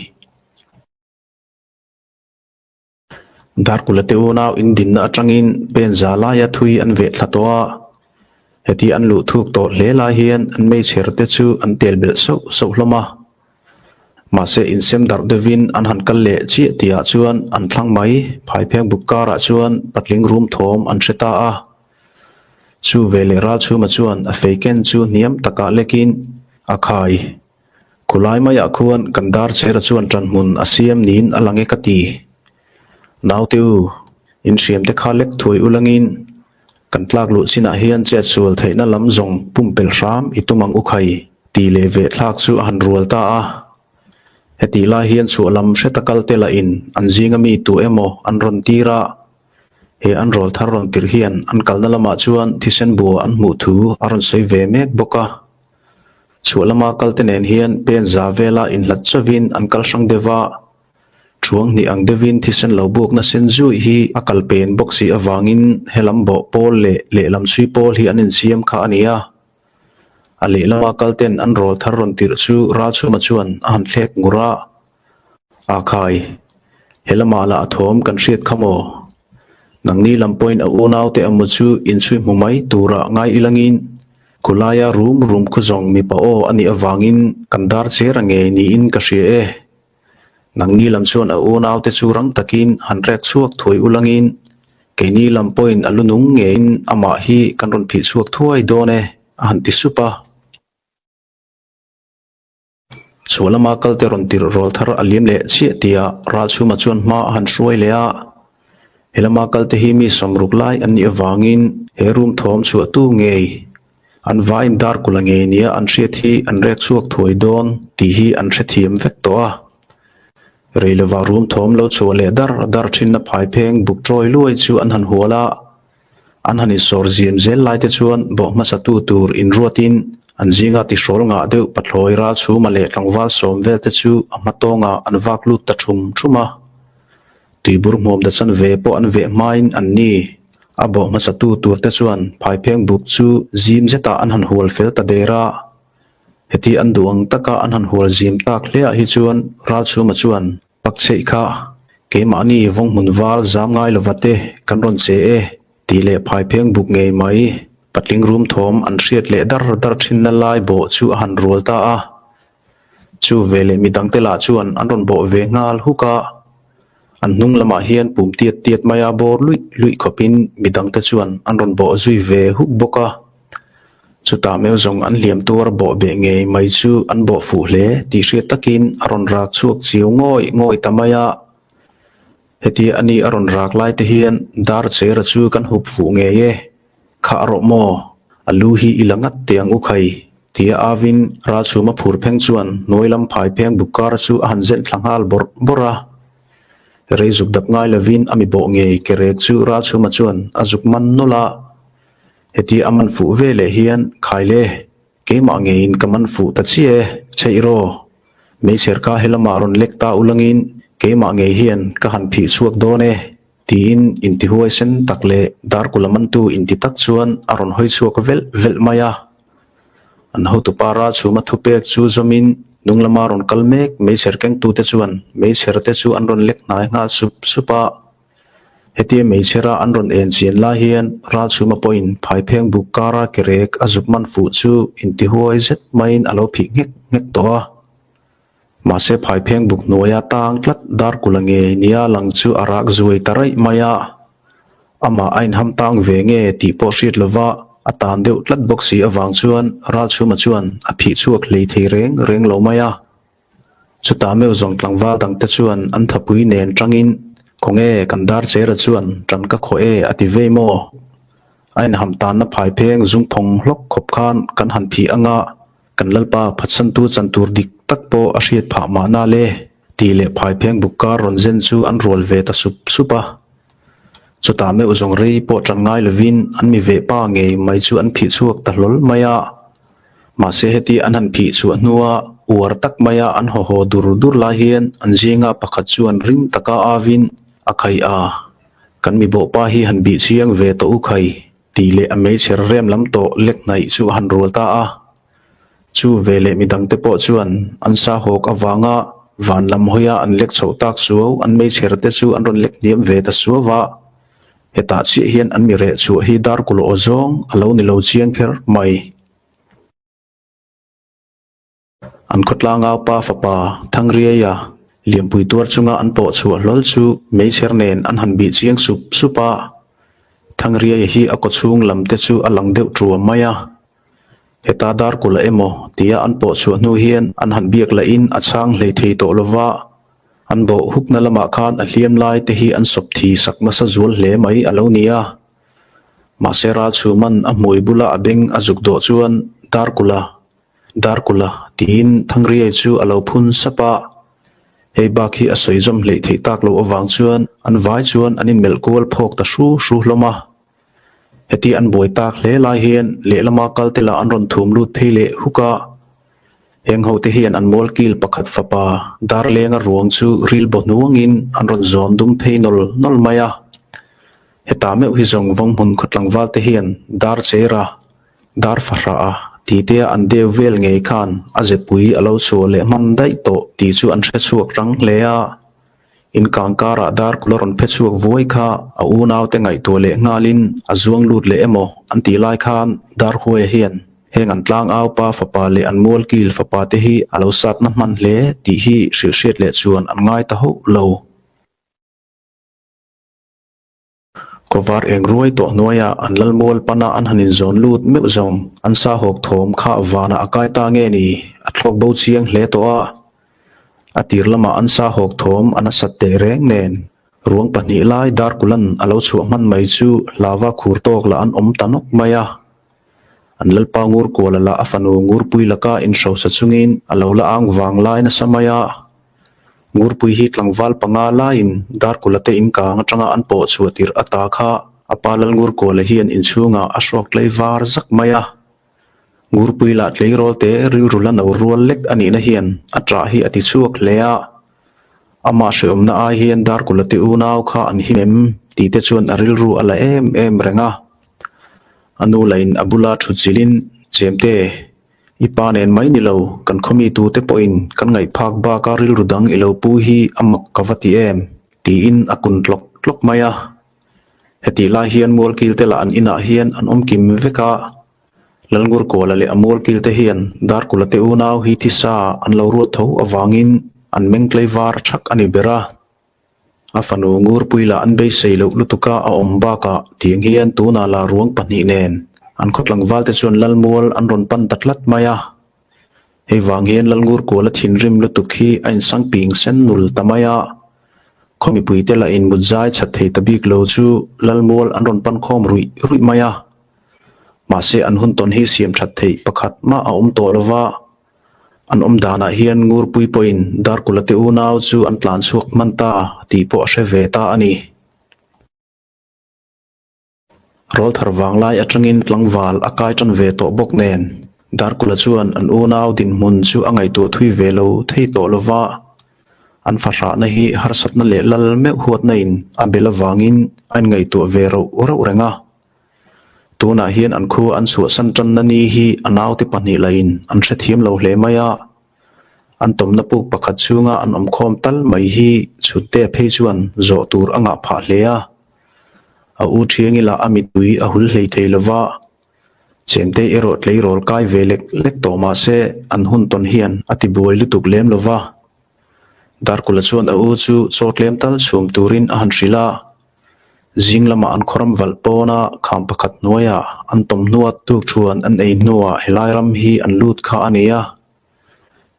dar kula te unaw in din na atangin pen zala ya thui an ve thlatwa heti an lu thuk to lela hian an mei cherte chu an tel bel so hloma ma se insem dar devin an han kalle chi tia chuan an thlang mai phai pheng bukara chuan patling room thom an theta a chu vele ra chu ma chuan a feiken chu niam taka lekin a khai kulai maya khuan kandar chera chuan tran mun asiam nin alange kati nautiu in siam te khalek thui ulangin kan tlak lu sina hian che chul theina lam zong pumpel ram itumang ukhai ti le ve thlak chu han rual ta a heti la hian chu lam hretakal tela in an zinga mi tu emo an ron tira he an rol thar ron tir hian an kalna lama chuan thisen bu an hmu thu aron sei ve mek boka chualama kaltenen hian pen zavela in hlat chawin an kal sang dewa chuang ni ang devin thisen lobuk na senju hi akal pen boxi awangin helambo pol le lam chui pol hi anin siam kha ania ale lama kalten an rol thar ron tir chu ra chu ma chuan an thlek ngura akhai helama la athom kan hriat khamo nangni lampoin a unaw te amu chu in chui mumai tura ngai ilangin kulaya room khuzong mi pa o ani awangin kandar che range ni in ka hria e nangni lam chuan a unaw te chu rang takin hanrek chuak thui ulangin keini lampoin alunung ngein ama hi kanron phi chuak thuai done han ti supa chualama kalte ron tir rol thar alim le chi tia ra chu ma chuan ma han hruai le a helama kalte hi mi somruk lai an ni awangin he room thom chu tu ngei an vain dar kulange nia an hriat hi an rek chuak thui don ti hi an hre thiam vek to a reilewa room thom lo chu le dar thin na phai pheng buk troi luai chu an han huala an hani sor ziem zel lai te chuan bo ma sa tu tur in ruatin an jinga ti hrol nga deuh pathloi ra chu male tlangwal som vel te chu amatonga an vak lut ta thuma tuibur mom da chan ve po an ve main an ni abo ma sa tu tur te chuan phai pheng buk chu zim zeta an han hol fel ta dera heti an duang taka an han hol zim tak hle a hi chuan ra chu ma chuan pakchei kha ke mani vong munwal zam ngai lawate kan ron che e ti le phai pheng buk ngei mai patling room thom an hriat le dar thin na lai bo chu han rol ta a chu vele midang te la chuan an ron bo ve ngal huka an hnung lama hian pum tiat maya bor lui khopin midang te chuan an ron bo zui ve huk boka chuta meu zong an liam tur bo be ngei mai chu an bo fu hle ti hriat takin aron rak chuak chiu ngoi tamaya heti ani aron rak lai te hian dar chera chu kan hup fu nge ye kha ro mo alu hi ilangat tiang ukhai tia avin ra chu ma phur pheng chuan noilam phai pheng bukar chu han zel thlanghal bora rei zuk dap ngai lavin ami bo nge kerek chu ra chu ma chuan azuk man nola heti aman fu vele hian khaile ke ma ngein kaman fu ta chie cheiro me serka helama ron lekta ulangin ke ma nge hian ka han phi chuak done tin inti huai sen takle dar kulaman tu inti tak chuan aron hoi chuak vel maya an ho tu para chu ma thu pek chu zomin nunglama ron kalmek me serkeng tu te chuan me serte chu an ron lek nai nga supa heti me chera an ron en chin la hian ra chu ma point phai pheng bukara kerek azuk man fu chu inti huai zet main alo phi ngek to ma se phai pheng buk noya tang tlat dar kulange nia lang chu arak zuai tarai maya ama ain ham tang ve nge ti po hriat lova atan deuh tlat boxi awang chuan ra chu ma chuan a phi chuak hlei thei reng lo maya chuta meu zong tlangwa dang te chuan an thapui nen tangin konge kandar chera chuan tran ka kho e ati ve mo ain ham tan na phai pheng zung phong hlok khop khan kan han phi anga kan lalpa phatsan tu chantur dik tak po a hriat pha ma na le ti le phai pheng bukar ron zen chu an rol ve ta supa chuta me uzong rei po tran ngai lovin an mi ve pa nge mai chu an phi chuak ta hlol maya ma se heti an han phi chu nuwa uar tak maya an ho dur la hian an jinga pakhat chu an ring taka avin akhai a kan mi bo pa hi han bi chiang ve to u khai ti le ame cher rem lam to lek nai chu han rol ta a chu vele midang te po chuan an sa hok awanga van lam hoya an lek chho tak chu an me cherte chu an ron lek niam ve ta suwa heta chi hian an mi re chu hi dar kulo ozong alo ni lo chiang kher mai an khotla ngaw pa fa pa thangria ya liampui tur chunga an po chu lol chu me chernen an han bi chiang supa thangria hi ako chung lam te chu alang deuh tru maya heta dar kula emo tia an po chu nu hian an han biak la in achang hlei thei to lova an bo hukna lama khan a hliam lai te hi an sop thi sakna sa zul hle mai alo nia ma sera chu man a moi bula abeng azuk do chuan dar kula tin thangri chu alo phun sapa hei ba khi a soi jom hlei thei tak lo awang chuan an vai chuan anin melkual phok ta hru hloma heti an boi tak hle lai hian le lama kaltela an ron thum lut theile huka heng ho te hian an mol kil pakhat fapa dar lenga ruang chu ril bo nuangin an ron zon dum thei nol maya heta me hi zong wang mun khotlangwal te hian dar chera dar fara ti te an de vel ngei khan aje pui alo chu le man dai to ti chu an thre chuak rang leya in kangkara dar kuloron phe chuak voi kha a u naw te ngai to le ngalin azuang lut le emo an ti lai khan dar huai hian heng an tlang aw pa fapa le an mol kil fapa te hi alo sat na man hle ti hi hriat le chuan an ngai ta ho lo kovar eng ruai to noya an lalmol pana an hanin zon lut me zong an sa hok thom kha wana akai ta nge ni athlok bo chiang hle to a atir lama an sa hok thom an asat te reng nen ruang pani lai dar kulan alo chu man mai chu lawa khur tok la an om tanok maya an lalpa ngur ko la afanu ngur pui laka in sho sa chungin alo la ang wang lai na samaya ngur pui hi tlangwal panga lain dar kulate in ka ngachanga an po chuatir ata kha apalal ngur ko le hian in chunga ashok leiwar zak maya ngur pui la tleirol te riurula no rual lek ani na hian atra hi ati chuak lea ama sheum na a hian dar kulate unaw kha an hinem ti te chuan aril ru ala em renga anu lain abula thuchilin chemte ipanen mai ni lo kan khomi tu te point kan ngai phak ba ka ril rudang ilo pu hi amak kawati em ti in akun tlok maya heti la hian mol kil te la an ina hian an kim veka lalngur ko la le amol kil te hian dar kulate unaw hi thisa an lo ru tho awangin an mengklei war thak ani bera afanu ngur puila an be seilo lutuka a omba ka tiang hian tu na la ruang pani nen an khotlang walte chon lalmol an ron pan tatlat maya hei wang hian lalngur ko la thinrim lutukhi ain sang ping sen nul tamaya khomi puite la in mujai chathei tabik lo chu lalmol an ron pan khom rui maya ma se an hun ton hi siam thathei pakhat ma a to lova an dana hian ngur pui poin dar kulate unaw chu an tlan chuak manta ti po she veta ani rol tharwang lai atangin tlangwal akai tan ve to bok nen dar kula chuan an unaw din mun chu angai to thui velo thei to lova an fasha na hi harsat na le lal me huat na in abela wangin an ngai to vero ora urenga tuna hian an khu an su san tan na ni hi anaw te pani lain an the thiam lo hle maya an tom na pu pakhat chunga an khom tal mai hi chute phei chuan zo tur anga pha hlea a u thiangi la amitui a hul hlei theilawa chemte ero tleirol kai velek lek to ma se an hun ton hian ati buai lutuk lem lova dar kula chuan a u chu chotlem tal chum turin a han rila jinglama an khoram valpona kham pakhat noya an tom nuat tuk chuan an ei nuwa helairam hi an lut kha ania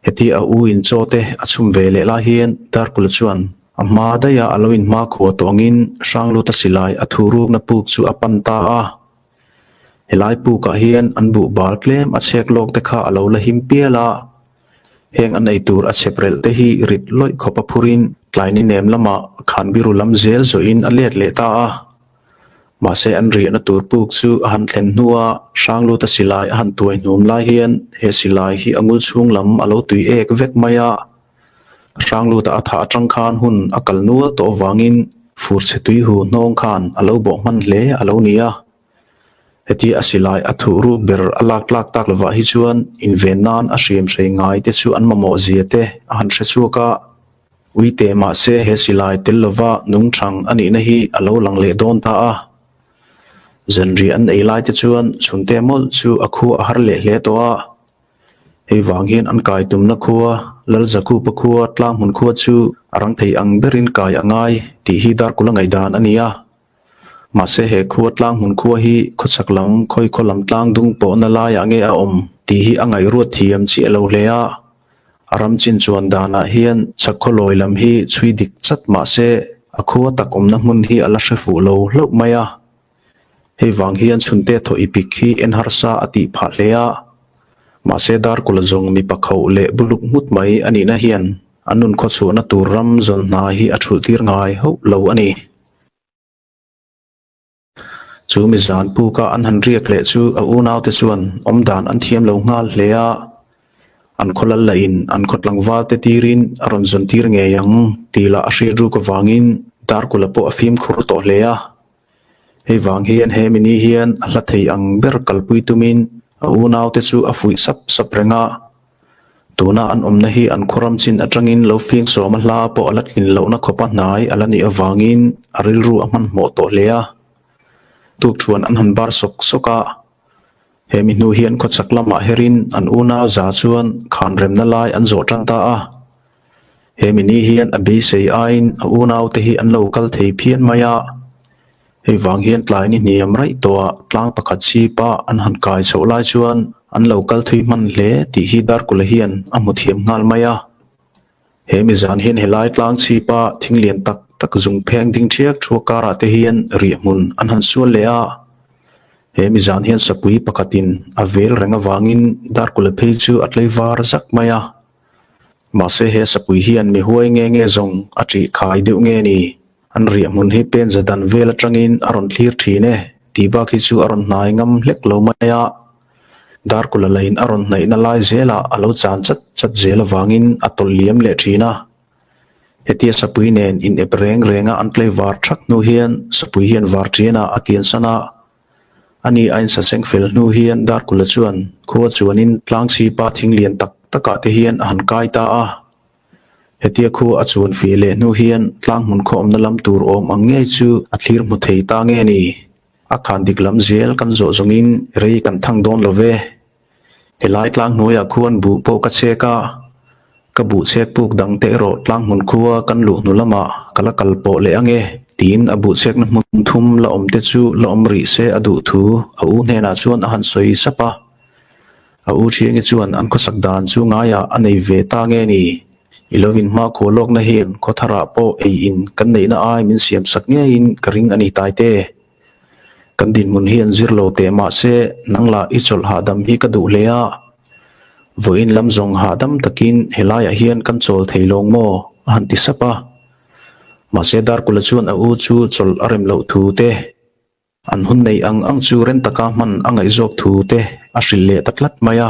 heti a u in chote achum vele la hian dar kula chuan amma daya aloin ma kho tongin sanglu ta silai athuruk na puk chu apanta a helai pu ka hian an bu bal klem a chek lok te kha alo la himpiala heng an ei tur a cheprel te hi rit loi khopa phurin tlaini nem lama khan biru lam zel zo in alet le ta a ma se an ri na tur puk chu han thlen nuwa sanglu ta silai han tuai num lai hian he silai hi angul chung lam alo tui ek vek maya ranglu ta atha atang khan hun akal nuwa to wangin fur se tui hu nong khan alo bo man hle alo nia heti asilai athu ru ber alak lak tak lova hi chuan in venan a hriam sei ngai te chu an mamo ziate a han hre chuka uite ma se he silai tel lova nung thang ani na hi alo lang le don ta a zenri an ei lai te chuan chunte mol chu akhu a har le hle to a hei wang hian an kai tum na khuwa lal zaku pa khuwa tlang hun khuwa chu arang thei ang berin kai angai ti hi dar kula ngai dan ania ma se he khuwa tlang hun khuwa hi khuchak lam khoi kholam tlang dung po na la ya nge a ti hi angai ruat thiam chi alo hlea aram chin chuan dana hian chakoloi lam hi chui dik chat ma se akhuwa takom na mun hi ala hrefu lo hlop maya hei wang hian chunte tho ipik hi en harsa ati pha hlea ma se dar kula zong mi pakhau le buluk mut mai ani na hian anun kho chu na tur ram zon na hi a thu tir ngai ho lo ani chu mi zan pu ka an han riak le chu a u naw te chuan om dan an thiam lo ngal hlea an kholal la in an khotlang wal te tirin aron zon tir nge yang tila a hri ru ko wangin dar kula po afim khur to hlea hei wang hian he mini hian a hla thei ang ber kalpui tumin a u naw te chu a fui sap renga tuna an omna hi an khoram chin atangin lo fing so ma hla po alatlin lo na khopa hnai alani awangin aril ru aman mo to hlea tuk chuan an han bar sok soka he mi nu hian kho chaklama herin an una za chuan khan rem na lai an zo tanta a he mi ni hian a be sei ain a unaw te hi an lo kal thei phian maya he wang hian tlai ni niam rai to tlang pakhat chi pa an han kai chho lai chuan an lo kal thui man hle ti hi dar kul hian a mu thiam ngal maya he mi zan hian helai tlang chi pa thinglian tak zung pheng ding chiak thu kara te hian ri mun an han sual le a he mi zan hian sapui pakatin avel renga wangin dar kul phei chu atlei war zak maya ma se he sapui hian mi huai nge zong achi khai deu nge ni an ri mun hi pen zadan vel atangin aron thlir thine ti ba khi chu aron nai ngam hlek lo maya dar kul lain aron nai na lai zela alo chan chat zela wangin atol liam le thina hetia sapui nen in epreng renga an tlei war thak nu hian sapui hian war thina akin sana ani ain sa sengfel nu hian dar kula chuan kho chuanin tlang si pa thinglian taka te hian han kai ta a hetia khu a chuan fi le nu hian tlang mun khom na lam tur om ange chu a thlir mu thei ta nge ni a khan diklam zel kan zo zongin rei kan thang don love helai tlang noya khuan bu po ka cheka ka bu chek puk dang te ro tlang mun khuwa kan lu nu lama kala kal po le ange tin abu chek na mun thum la om te chu la om ri se adu thu a u ne na chuan a han soi sapa a u chiang chuan an ko sak dan chu nga ya anei ve ta nge ni ilovin ma kholok na hin ko thara po e in kan nei na ai min siam sak nge in karing ani tai te kan din mun hian zirlo te ma se nangla ichol hadam hi ka du lea voin lamzong hadam takin helaya hian kan chol theilong mo han ti sapa ma se dar kula chuan a u chu chol arem lo thu te an hun nei ang chu ren taka man angai jok thu te a hril le tatlat maya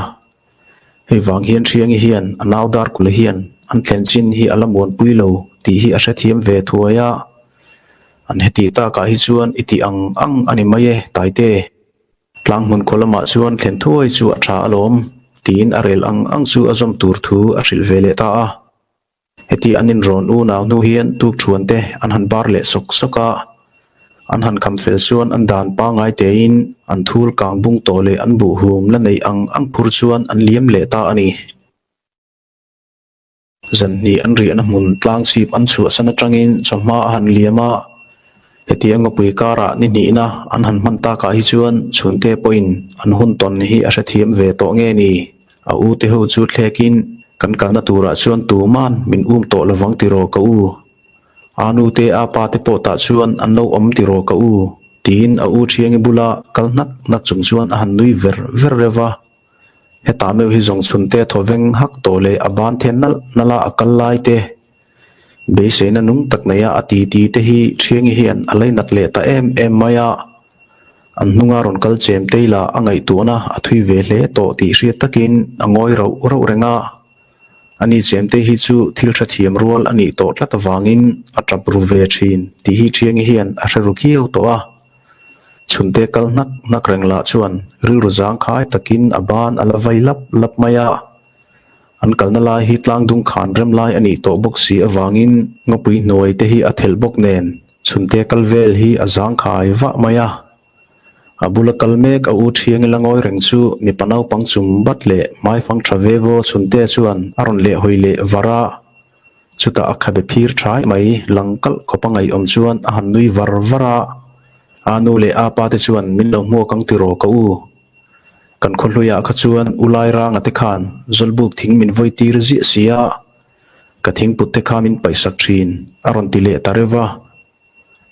hei wang hian thiang hian anaw dar kula hian an thlen chin hi alamon puilo ti hi a hrethiam ve thuaya an heti ta ka hi chuan iti ang ani maye taite tlang mun kolama chuan thlen thuai chu a tha alom tin arel ang chu azom tur thu a hril vele ta a heti anin ron u naw nu hian tuk thuan te an han bar le sok soka an han kam fel chuan an dan pa ngai te in an thul kang bung to le an bu hum la nei ang phur chuan an liam le ta ani zan ni an ri an mun tlang sip an chu sana tangin chama han liama heti angopui kara ni na an han man ta ka hi chuan chunte point an hun ton hi a hrethiam ve to nge ni a u te ho chu thlekin kan na tura chuan tu man min to lawang ti ro ka u anu te a pa te po ta chuan an lo om ti ro ka u tin a u thiang bula kal nak chung chuan a han nui ver rewa heta me hi zong chunte thoveng hak to le aban then nala akal lai te be se na nung tak na ya ati te hi thiang hian alai nat le ta em maya an nunga ron kal chem teila angai tu na athui ve hle to ti hri takin angoi ro renga ani chem te hi chu thil tha thiam rol ani to tlat wangin atrap ru ve thin ti hi thiang hian a hreru kiau to a chunte kal nak rengla chuan ri ru jang khai takin aban alavai lap maya an kalna lai hi tlang dung khan rem lai ani to bok si awangin ngopui noi te hi athel bok nen chunte kalvel hi azang khai wa maya abula kalmek a u thiang langoi reng chu ni panau pangchum batle mai fang travevo chunte chuan aron le hoile vara chuta akhabe phir thai mai langkal khopangai om chuan a han nui vara anu le apa te chuan min lo mo kang ti ro ka u kan kholuya kha chuan ulai rang ate khan zolbuk thing min voi tir zi sia ka thing put te kha min paisak thin aron ti le tarewa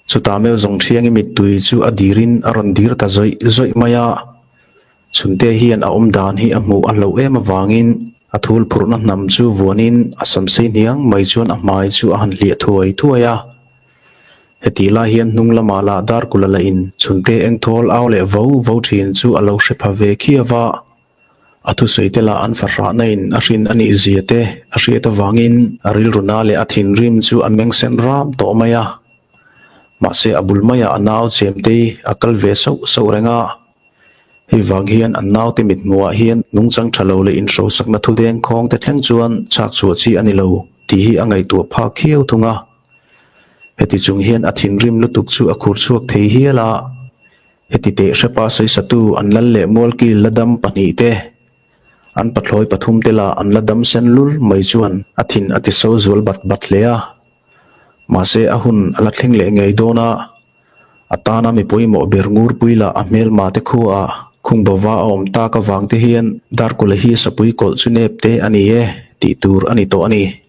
chuta me zong thiang mi tui chu adirin aron dir ta zoi maya chunte hian a dan hi a mu a lo em awangin athul phurna hnam chu vuanin asam sei niang mai chuan a hmai chu a han hlia thuaya heti la hian hnung lama la dar kulala in chunte engthol aw le vo thin chu alo hrepa ve khiawa athu seitela an farra nain a hrin ani ziate a hriata wangin aril runa le athin rim chu ameng sen ram to maya ma se abul maya anaw chemte akal ve so renga hi wang hian annaw te mit muwa hian nungchang thalo le in ro sakna thu deng khong te thleng chuan chak chu chi ani lo ti hi angai tu pha khieu thunga heti chung hian athin rim lutuk chu akhur chuak thei hiala heti te hrepa sei satu an lal le mol ki ladam pani te an pathloi pathum tela an ladam sen lul mai chuan athin ati so zual bat lea ma se ahun ala thleng le ngei dona atana mi poimo berngur puila amel ma te khuwa khung bawa om ta ka wang te hian dar kul hi sapui kol chunep te ani e ti tur ani to ani